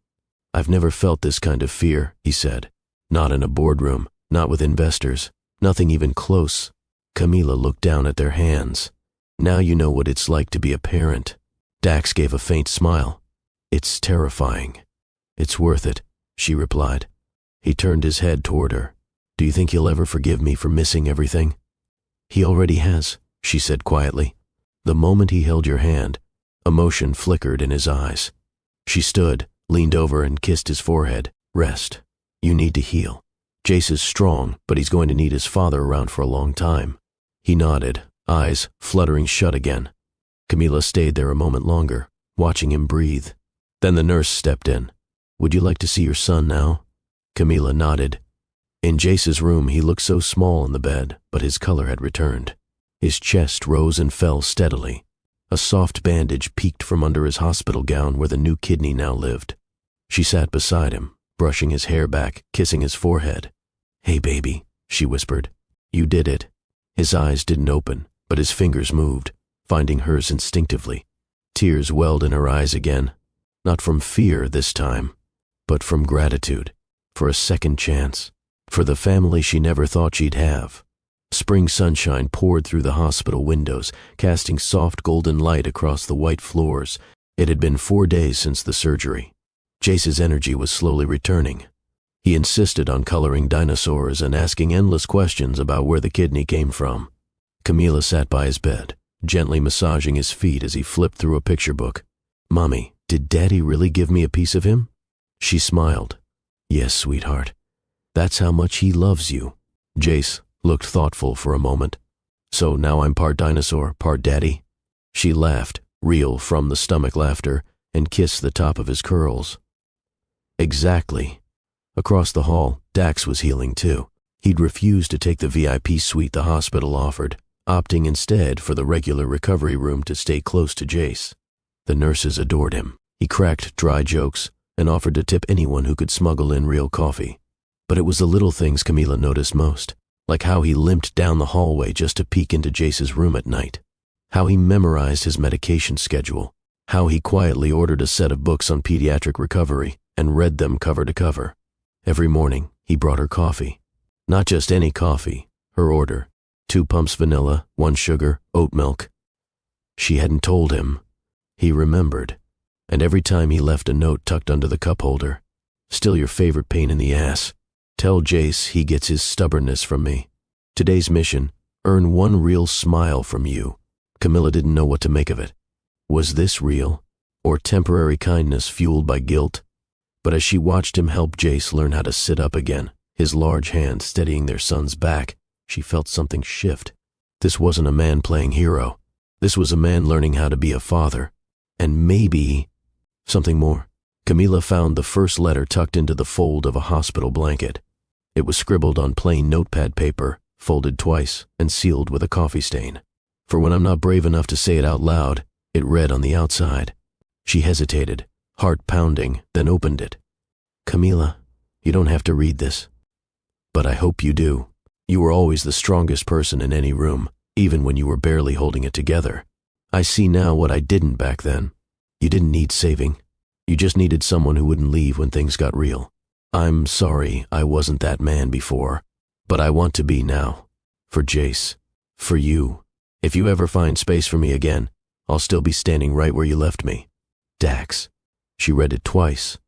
"I've never felt this kind of fear," he said. "Not in a boardroom, not with investors, nothing even close." Camilla looked down at their hands. "Now you know what it's like to be a parent." Dax gave a faint smile. "It's terrifying." "It's worth it," she replied. He turned his head toward her. "Do you think he'll ever forgive me for missing everything?" "He already has," she said quietly. "The moment he held your hand, emotion flickered in his eyes." She stood, leaned over and kissed his forehead. "Rest. You need to heal. Jace is strong, but he's going to need his father around for a long time." He nodded, eyes fluttering shut again. Camilla stayed there a moment longer, watching him breathe. Then the nurse stepped in. "Would you like to see your son now?" Camilla nodded. In Jace's room, he looked so small in the bed, but his color had returned. His chest rose and fell steadily. A soft bandage peeked from under his hospital gown where the new kidney now lived. She sat beside him, brushing his hair back, kissing his forehead. "Hey, baby," she whispered. "You did it." His eyes didn't open, but his fingers moved, finding hers instinctively. Tears welled in her eyes again, not from fear this time, but from gratitude, for a second chance, for the family she never thought she'd have. Spring sunshine poured through the hospital windows, casting soft golden light across the white floors. It had been 4 days since the surgery. Jace's energy was slowly returning. He insisted on coloring dinosaurs and asking endless questions about where the kidney came from. Camilla sat by his bed, gently massaging his feet as he flipped through a picture book. "Mommy, did Daddy really give me a piece of him?" She smiled. "Yes, sweetheart. That's how much he loves you." Jace looked thoughtful for a moment. So now I'm part dinosaur, part daddy? She laughed, real from the stomach laughter, and kissed the top of his curls. Exactly. Across the hall, Dax was healing too. He'd refused to take the VIP suite the hospital offered, opting instead for the regular recovery room to stay close to Jace. The nurses adored him. He cracked dry jokes and offered to tip anyone who could smuggle in real coffee. But it was the little things Camila noticed most, like how he limped down the hallway just to peek into Jace's room at night, how he memorized his medication schedule, how he quietly ordered a set of books on pediatric recovery and read them cover to cover. Every morning, he brought her coffee. Not just any coffee, her order. 2 pumps vanilla, 1 sugar, oat milk. She hadn't told him. He remembered. And every time he left a note tucked under the cup holder. Still your favorite pain in the ass. Tell Jace he gets his stubbornness from me. Today's mission, earn 1 real smile from you. Camila didn't know what to make of it. Was this real? Or temporary kindness fueled by guilt? But as she watched him help Jace learn how to sit up again, his large hand steadying their son's back, she felt something shift. This wasn't a man playing hero. This was a man learning how to be a father. And maybe something more. Camila found the first letter tucked into the fold of a hospital blanket. It was scribbled on plain notepad paper, folded twice, and sealed with a coffee stain. For when I'm not brave enough to say it out loud, it read on the outside. She hesitated, heart pounding, then opened it. Camila, you don't have to read this. But I hope you do. You were always the strongest person in any room, even when you were barely holding it together. I see now what I didn't back then. You didn't need saving. You just needed someone who wouldn't leave when things got real. I'm sorry I wasn't that man before, but I want to be now. For Jace. For you. If you ever find space for me again, I'll still be standing right where you left me. Dax. She read it twice,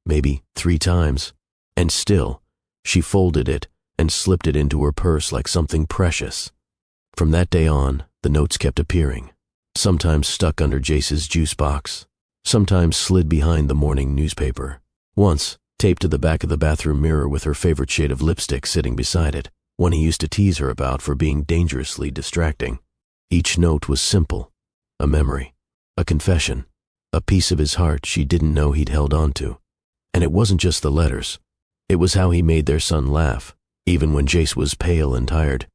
maybe 3 times, and still, she folded it and slipped it into her purse like something precious. From that day on, the notes kept appearing, sometimes stuck under Jace's juice box, sometimes slid behind the morning newspaper. Once, taped to the back of the bathroom mirror with her favorite shade of lipstick sitting beside it, one he used to tease her about for being dangerously distracting. Each note was simple, a memory, a confession, a piece of his heart she didn't know he'd held on to. And it wasn't just the letters. It was how he made their son laugh, even when Jace was pale and tired.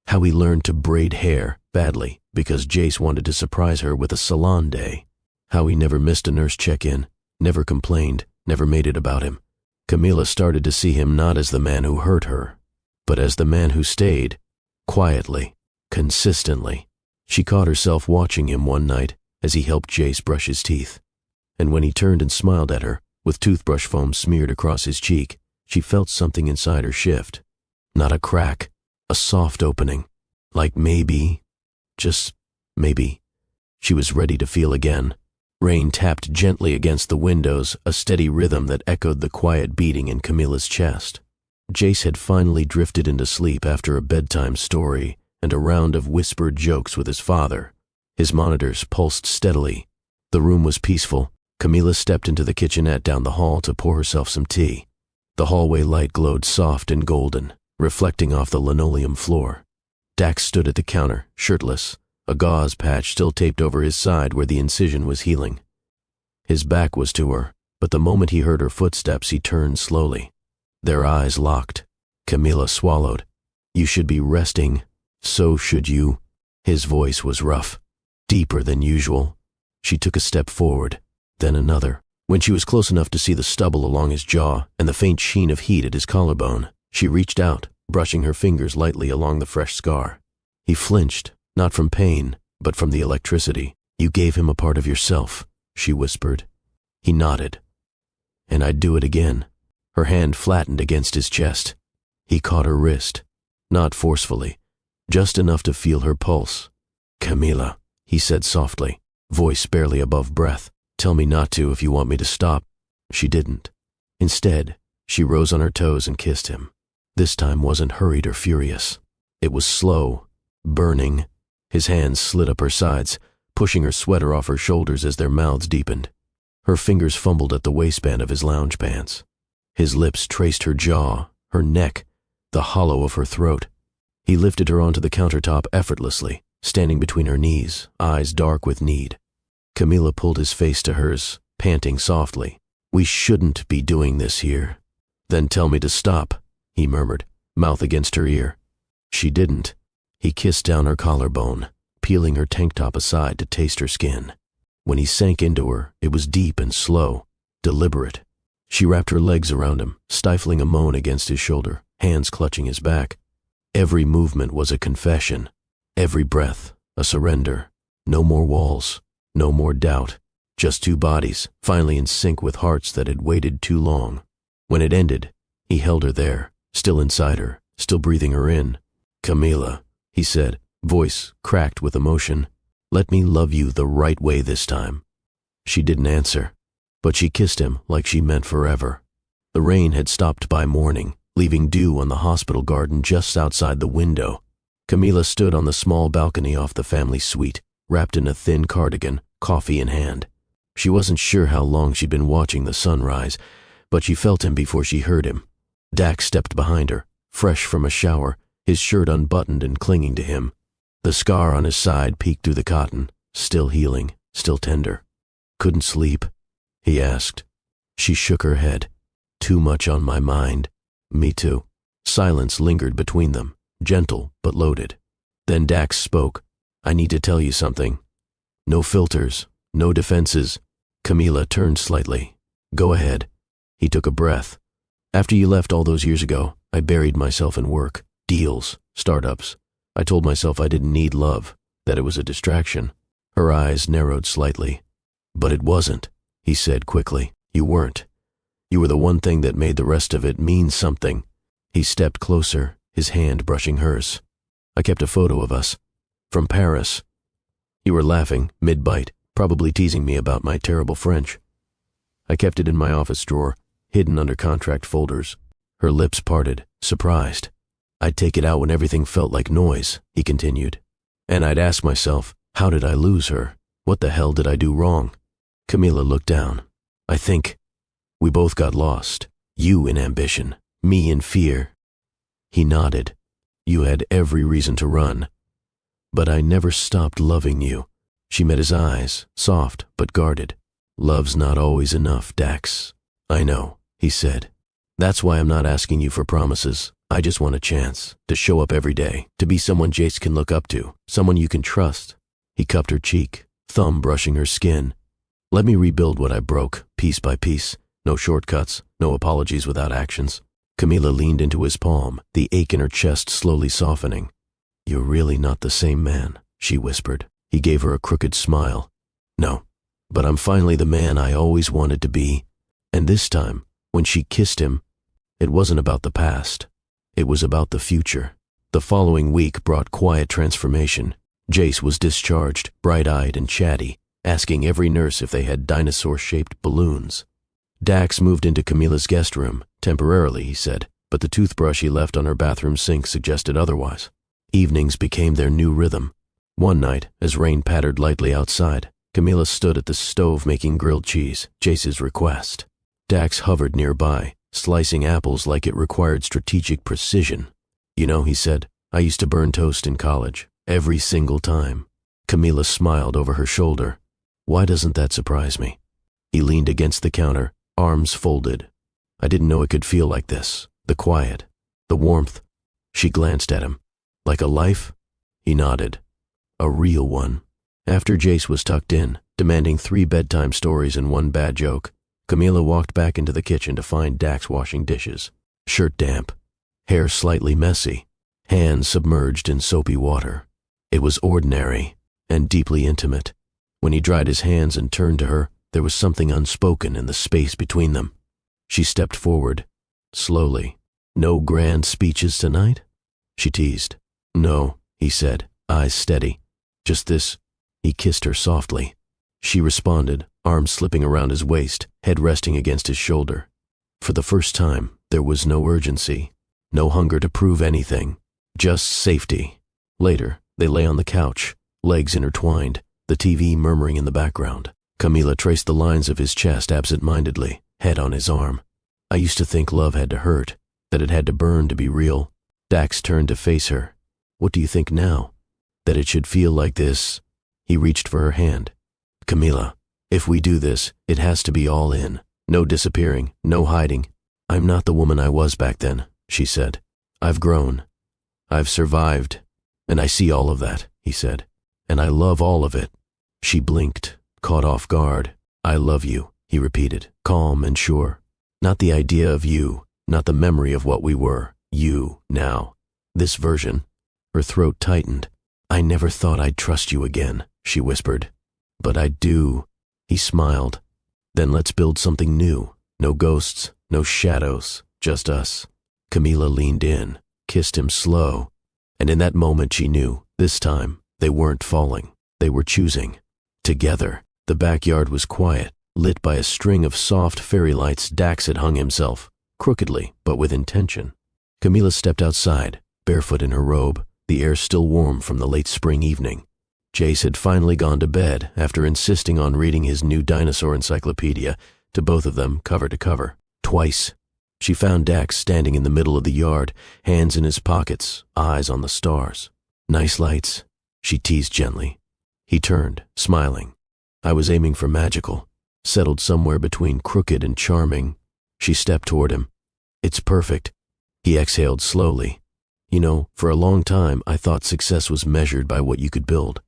How he learned to braid hair badly because Jace wanted to surprise her with a salon day. How he never missed a nurse check-in, never complained, never made it about him. Camila started to see him not as the man who hurt her, but as the man who stayed, quietly, consistently. She caught herself watching him one night as he helped Jace brush his teeth. And when he turned and smiled at her, with toothbrush foam smeared across his cheek, she felt something inside her shift. Not a crack, a soft opening, like maybe, just maybe, she was ready to feel again. Rain tapped gently against the windows, a steady rhythm that echoed the quiet beating in Camila's chest. Jace had finally drifted into sleep after a bedtime story and a round of whispered jokes with his father. His monitors pulsed steadily. The room was peaceful. Camila stepped into the kitchenette down the hall to pour herself some tea. The hallway light glowed soft and golden, reflecting off the linoleum floor. Dax stood at the counter, shirtless, a gauze patch still taped over his side where the incision was healing. His back was to her, but the moment he heard her footsteps, he turned slowly. Their eyes locked. Camila swallowed. You should be resting. So should you. His voice was rough, deeper than usual. She took a step forward, then another. When she was close enough to see the stubble along his jaw and the faint sheen of heat at his collarbone, she reached out, brushing her fingers lightly along the fresh scar. He flinched, not from pain, but from the electricity. You gave him a part of yourself, she whispered. He nodded. And I'd do it again. Her hand flattened against his chest. He caught her wrist, not forcefully, just enough to feel her pulse. Camila, he said softly, voice barely above breath. Tell me not to if you want me to stop. She didn't. Instead, she rose on her toes and kissed him. This time wasn't hurried or furious. It was slow, burning. His hands slid up her sides, pushing her sweater off her shoulders as their mouths deepened. Her fingers fumbled at the waistband of his lounge pants. His lips traced her jaw, her neck, the hollow of her throat. He lifted her onto the countertop effortlessly, standing between her knees, eyes dark with need. Camila pulled his face to hers, panting softly. "We shouldn't be doing this here." "Then tell me to stop," he murmured, mouth against her ear. She didn't. He kissed down her collarbone, peeling her tank top aside to taste her skin. When he sank into her, it was deep and slow, deliberate. She wrapped her legs around him, stifling a moan against his shoulder, hands clutching his back. Every movement was a confession, every breath a surrender. No more walls, no more doubt, just two bodies, finally in sync with hearts that had waited too long. When it ended, he held her there, still inside her, still breathing her in. "Camila," he said, voice cracked with emotion, "let me love you the right way this time." She didn't answer, but she kissed him like she meant forever. The rain had stopped by morning, leaving dew on the hospital garden just outside the window. Camila stood on the small balcony off the family suite, wrapped in a thin cardigan, coffee in hand. She wasn't sure how long she'd been watching the sunrise, but she felt him before she heard him. Dax stepped behind her, fresh from a shower, his shirt unbuttoned and clinging to him. The scar on his side peeked through the cotton, still healing, still tender. "Couldn't sleep?" he asked. She shook her head. "Too much on my mind." "Me too." Silence lingered between them, gentle but loaded. Then Dax spoke. "I need to tell you something." No filters, no defenses. Camila turned slightly. "Go ahead." He took a breath. "After you left all those years ago, I buried myself in work, deals, startups. I told myself I didn't need love, that it was a distraction." Her eyes narrowed slightly. "But it wasn't," he said quickly. "You weren't. You were the one thing that made the rest of it mean something." He stepped closer, his hand brushing hers. "I kept a photo of us. From Paris. You were laughing, mid-bite, probably teasing me about my terrible French. I kept it in my office drawer, hidden under contract folders." Her lips parted, surprised. "I'd take it out when everything felt like noise," he continued. "And I'd ask myself, how did I lose her? What the hell did I do wrong?" Camila looked down. "I think we both got lost. You in ambition, me in fear." He nodded. "You had every reason to run. But I never stopped loving you." She met his eyes, soft but guarded. "Love's not always enough, Dax." "I know," he said. "That's why I'm not asking you for promises. I just want a chance to show up every day, to be someone Jace can look up to, someone you can trust." He cupped her cheek, thumb brushing her skin. "Let me rebuild what I broke, piece by piece. No shortcuts, no apologies without actions." Camila leaned into his palm, the ache in her chest slowly softening. "You're really not the same man," she whispered. He gave her a crooked smile. "No, but I'm finally the man I always wanted to be." And this time, when she kissed him, it wasn't about the past. It was about the future. The following week brought quiet transformation. Jace was discharged, bright-eyed and chatty, asking every nurse if they had dinosaur-shaped balloons. Dax moved into Camila's guest room, temporarily, he said, but the toothbrush he left on her bathroom sink suggested otherwise. Evenings became their new rhythm. One night, as rain pattered lightly outside, Camila stood at the stove making grilled cheese, Jace's request. Dax hovered nearby, slicing apples like it required strategic precision. "You know," he said, "I used to burn toast in college, every single time." Camila smiled over her shoulder. "Why doesn't that surprise me?" He leaned against the counter, arms folded. "I didn't know it could feel like this, the quiet, the warmth." She glanced at him. "Like a life?" He nodded. "A real one." After Jace was tucked in, demanding 3 bedtime stories and 1 bad joke, Camila walked back into the kitchen to find Dax washing dishes. Shirt damp, hair slightly messy, hands submerged in soapy water. It was ordinary and deeply intimate. When he dried his hands and turned to her, there was something unspoken in the space between them. She stepped forward, slowly. "No grand speeches tonight?" she teased. "No," he said, eyes steady. "Just this." He kissed her softly. She responded, arms slipping around his waist, head resting against his shoulder. For the first time, there was no urgency, no hunger to prove anything, just safety. Later, they lay on the couch, legs intertwined, the TV murmuring in the background. Camila traced the lines of his chest absent-mindedly, head on his arm. "I used to think love had to hurt, that it had to burn to be real." Dax turned to face her. What do you think now? That it should feel like this? He reached for her hand. Camila, if we do this, it has to be all in. No disappearing, no hiding. I'm not the woman I was back then, she said. I've grown. I've survived. And I see all of that, he said. And I love all of it. She blinked, caught off guard. I love you, he repeated, calm and sure. Not the idea of you, not the memory of what we were. You, now. This version. Her throat tightened. I never thought I'd trust you again, she whispered. But I do. He smiled. Then let's build something new. No ghosts, no shadows, just us. Camila leaned in, kissed him slow. And in that moment she knew, this time, they weren't falling. They were choosing. Together. The backyard was quiet, lit by a string of soft fairy lights. Dax had hung himself, crookedly, but with intention. Camila stepped outside, barefoot in her robe, the air still warm from the late spring evening. Jace had finally gone to bed after insisting on reading his new dinosaur encyclopedia to both of them cover to cover, twice. She found Dax standing in the middle of the yard, hands in his pockets, eyes on the stars. Nice lights, she teased gently. He turned, smiling. I was aiming for magical, settled somewhere between crooked and charming. She stepped toward him. It's perfect. He exhaled slowly. You know, for a long time I thought success was measured by what you could build.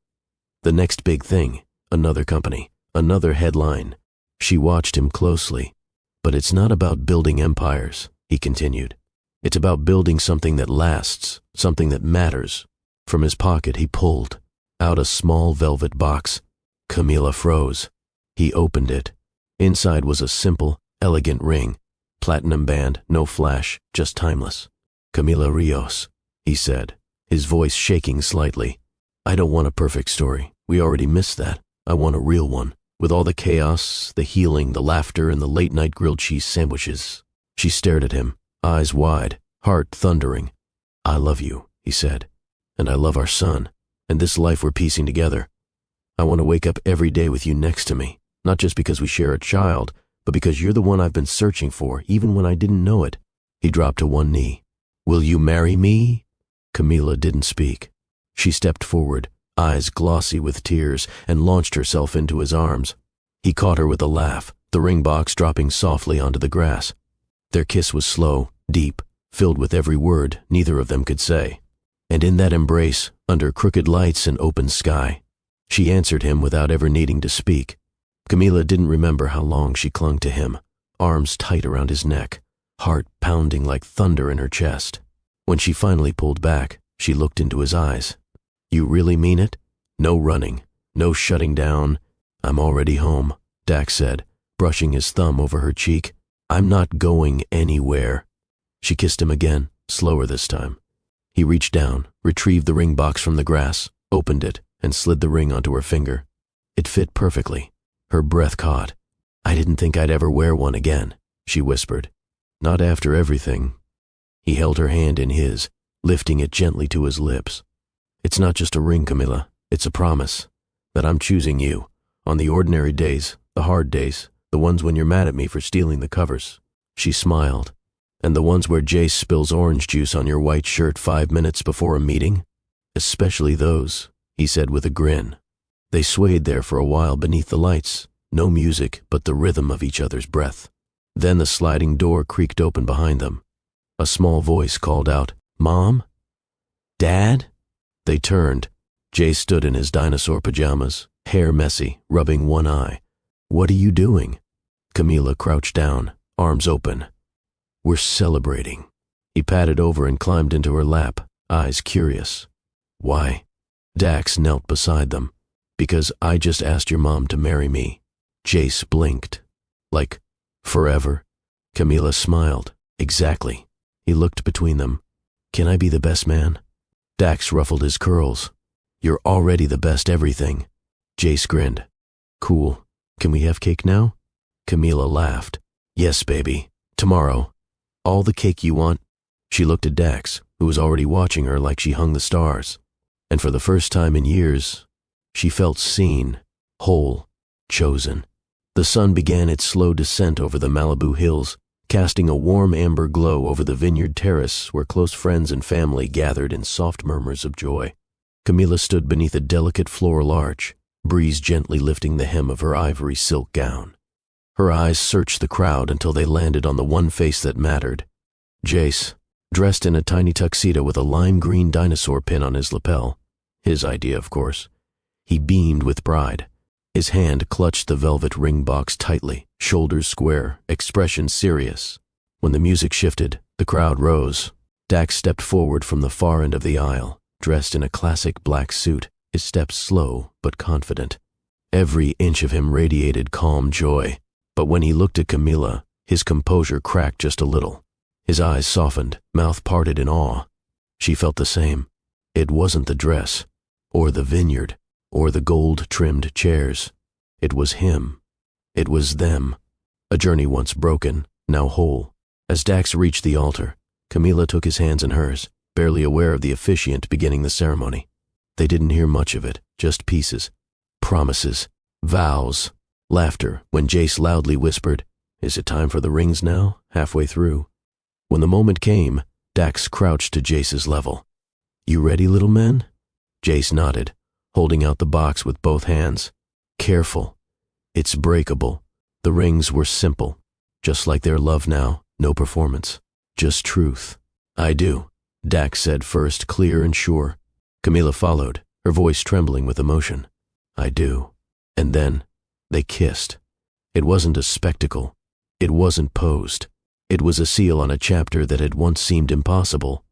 The next big thing, another company, another headline. She watched him closely. But it's not about building empires, he continued. It's about building something that lasts, something that matters. From his pocket he pulled out a small velvet box. Camila froze. He opened it. Inside was a simple, elegant ring. Platinum band, no flash, just timeless. Camila Rios, he said, his voice shaking slightly. I don't want a perfect story. We already missed that. I want a real one, with all the chaos, the healing, the laughter, and the late-night grilled cheese sandwiches. She stared at him, eyes wide, heart thundering. I love you, he said, and I love our son, and this life we're piecing together. I want to wake up every day with you next to me, not just because we share a child, but because you're the one I've been searching for, even when I didn't know it. He dropped to one knee. Will you marry me? Camila didn't speak. She stepped forward, eyes glossy with tears, and launched herself into his arms. He caught her with a laugh, the ring box dropping softly onto the grass. Their kiss was slow, deep, filled with every word neither of them could say. And in that embrace, under crooked lights and open sky, she answered him without ever needing to speak. Camila didn't remember how long she clung to him, arms tight around his neck, heart pounding like thunder in her chest. When she finally pulled back, she looked into his eyes. You really mean it? No running, no shutting down. I'm already home, Dax said, brushing his thumb over her cheek. I'm not going anywhere. She kissed him again, slower this time. He reached down, retrieved the ring box from the grass, opened it, and slid the ring onto her finger. It fit perfectly. Her breath caught. I didn't think I'd ever wear one again, she whispered. Not after everything. He held her hand in his, lifting it gently to his lips. It's not just a ring, Camila. It's a promise that I'm choosing you, on the ordinary days, the hard days, the ones when you're mad at me for stealing the covers. She smiled. And the ones where Jace spills orange juice on your white shirt 5 minutes before a meeting? Especially those, he said with a grin. They swayed there for a while beneath the lights, no music but the rhythm of each other's breath. Then the sliding door creaked open behind them. A small voice called out, Mom? Dad? They turned. Jace stood in his dinosaur pajamas, hair messy, rubbing one eye. What are you doing? Camila crouched down, arms open. We're celebrating. He patted over and climbed into her lap, eyes curious. Why? Dax knelt beside them. Because I just asked your mom to marry me. Jace blinked. Like, forever? Camila smiled. Exactly. He looked between them. Can I be the best man? Dax ruffled his curls. You're already the best everything. Jace grinned. Cool. Can we have cake now? Camila laughed. Yes, baby. Tomorrow. All the cake you want? She looked at Dax, who was already watching her like she hung the stars. And for the first time in years, she felt seen, whole, chosen. The sun began its slow descent over the Malibu hills, casting a warm amber glow over the vineyard terrace where close friends and family gathered in soft murmurs of joy. Camilla stood beneath a delicate floral arch, breeze gently lifting the hem of her ivory silk gown. Her eyes searched the crowd until they landed on the one face that mattered. Jace, dressed in a tiny tuxedo with a lime green dinosaur pin on his lapel. His idea, of course. He beamed with pride. His hand clutched the velvet ring box tightly, shoulders square, expression serious. When the music shifted, the crowd rose. Dax stepped forward from the far end of the aisle, dressed in a classic black suit, his steps slow but confident. Every inch of him radiated calm joy, but when he looked at Camilla, his composure cracked just a little. His eyes softened, mouth parted in awe. She felt the same. It wasn't the dress, or the vineyard, or the gold-trimmed chairs. It was him. It was them. A journey once broken, now whole. As Dax reached the altar, Camilla took his hands in hers, barely aware of the officiant beginning the ceremony. They didn't hear much of it, just pieces. Promises, vows, laughter when Jace loudly whispered, "Is it time for the rings now?" halfway through. When the moment came, Dax crouched to Jace's level. "You ready, little man?" Jace nodded, holding out the box with both hands. "Careful. It's breakable." The rings were simple, just like their love now, no performance, just truth. "I do," Dax said first, clear and sure. Camilla followed, her voice trembling with emotion. "I do." And then, they kissed. It wasn't a spectacle. It wasn't posed. It was a seal on a chapter that had once seemed impossible.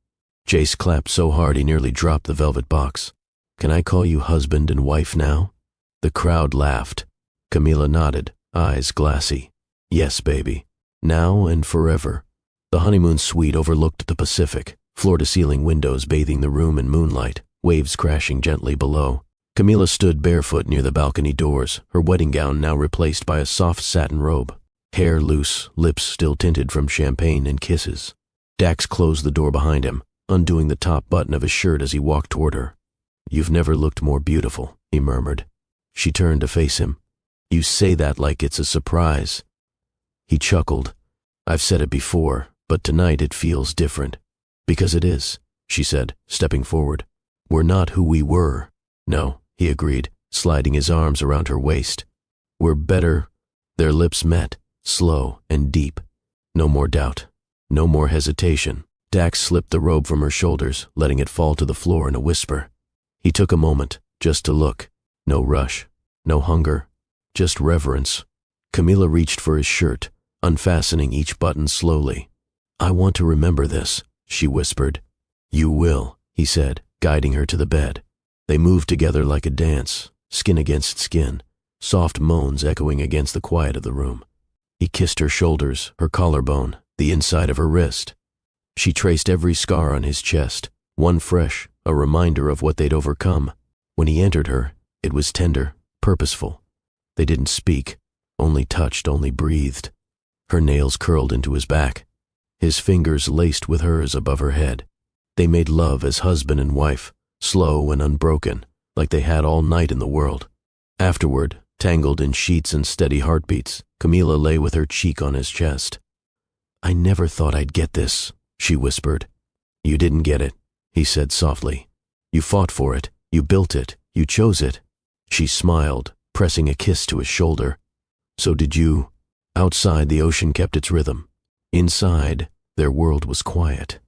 Jace clapped so hard he nearly dropped the velvet box. "Can I call you husband and wife now?" The crowd laughed. Camilla nodded, eyes glassy. "Yes, baby. Now and forever." The honeymoon suite overlooked the Pacific, floor-to-ceiling windows bathing the room in moonlight, waves crashing gently below. Camilla stood barefoot near the balcony doors, her wedding gown now replaced by a soft satin robe. Hair loose, lips still tinted from champagne and kisses. Dax closed the door behind him, undoing the top button of his shirt as he walked toward her. "You've never looked more beautiful," he murmured. She turned to face him. "You say that like it's a surprise." He chuckled. "I've said it before, but tonight it feels different." "Because it is," she said, stepping forward. "We're not who we were." "No," he agreed, sliding his arms around her waist. "We're better." Their lips met, slow and deep. No more doubt. No more hesitation. Dax slipped the robe from her shoulders, letting it fall to the floor in a whisper. He took a moment, just to look. No rush, no hunger, just reverence. Camilla reached for his shirt, unfastening each button slowly. "I want to remember this," she whispered. "You will," he said, guiding her to the bed. They moved together like a dance, skin against skin, soft moans echoing against the quiet of the room. He kissed her shoulders, her collarbone, the inside of her wrist. She traced every scar on his chest, one fresh, a reminder of what they'd overcome. When he entered her, it was tender, purposeful. They didn't speak, only touched, only breathed. Her nails curled into his back, his fingers laced with hers above her head. They made love as husband and wife, slow and unbroken, like they had all night in the world. Afterward, tangled in sheets and steady heartbeats, Camilla lay with her cheek on his chest. "I never thought I'd get this," she whispered. "You didn't get it," he said softly. "You fought for it, you built it, you chose it." She smiled, pressing a kiss to his shoulder. "So did you." Outside, the ocean kept its rhythm. Inside, their world was quiet.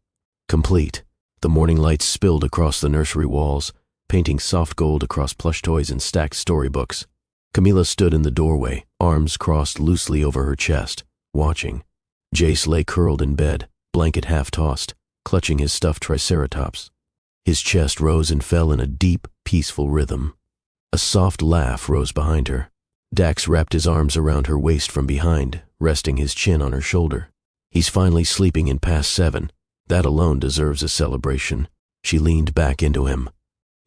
Complete. The morning lights spilled across the nursery walls, painting soft gold across plush toys and stacked storybooks. Camilla stood in the doorway, arms crossed loosely over her chest, watching. Jace lay curled in bed, blanket half-tossed, clutching his stuffed triceratops. His chest rose and fell in a deep, peaceful rhythm. A soft laugh rose behind her. Dax wrapped his arms around her waist from behind, resting his chin on her shoulder. "He's finally sleeping in past 7. That alone deserves a celebration." She leaned back into him.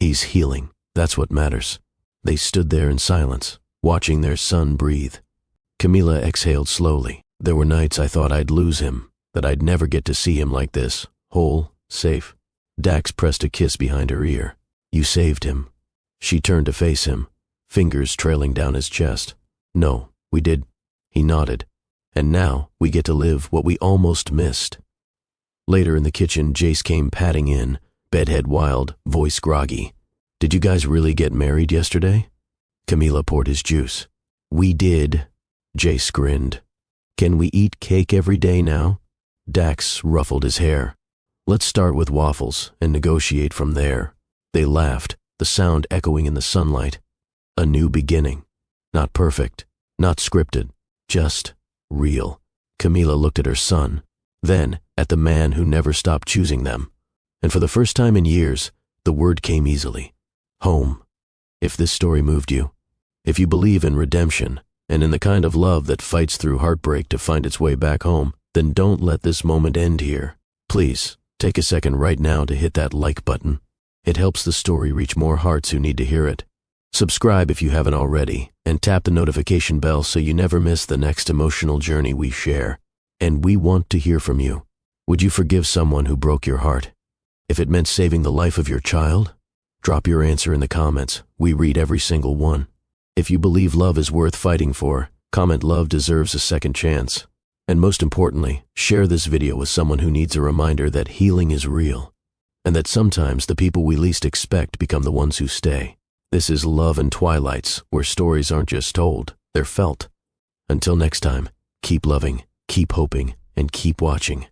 "He's healing. That's what matters." They stood there in silence, watching their son breathe. Camilla exhaled slowly. "There were nights I thought I'd lose him, that I'd never get to see him like this, whole, safe." Dax pressed a kiss behind her ear. "You saved him." She turned to face him, fingers trailing down his chest. "No, we did." He nodded. And now we get to live what we almost missed. Later in the kitchen, Jace came padding in, bedhead wild, voice groggy. "Did you guys really get married yesterday?" Camila poured his juice. "We did." Jace grinned. "Can we eat cake every day now?" Dax ruffled his hair. "Let's start with waffles and negotiate from there." They laughed, the sound echoing in the sunlight. A new beginning. Not perfect, not scripted, just real. Camila looked at her son, then at the man who never stopped choosing them. And for the first time in years, the word came easily. Home. If this story moved you, if you believe in redemption and in the kind of love that fights through heartbreak to find its way back home, then don't let this moment end here. Please, take a second right now to hit that like button. It helps the story reach more hearts who need to hear it. Subscribe if you haven't already, and tap the notification bell so you never miss the next emotional journey we share. And we want to hear from you. Would you forgive someone who broke your heart? If it meant saving the life of your child? Drop your answer in the comments. We read every single one. If you believe love is worth fighting for, comment "Love deserves a second chance." And most importantly, share this video with someone who needs a reminder that healing is real, and that sometimes the people we least expect become the ones who stay. This is Love and Twilights, where stories aren't just told, they're felt. Until next time, keep loving, keep hoping, and keep watching.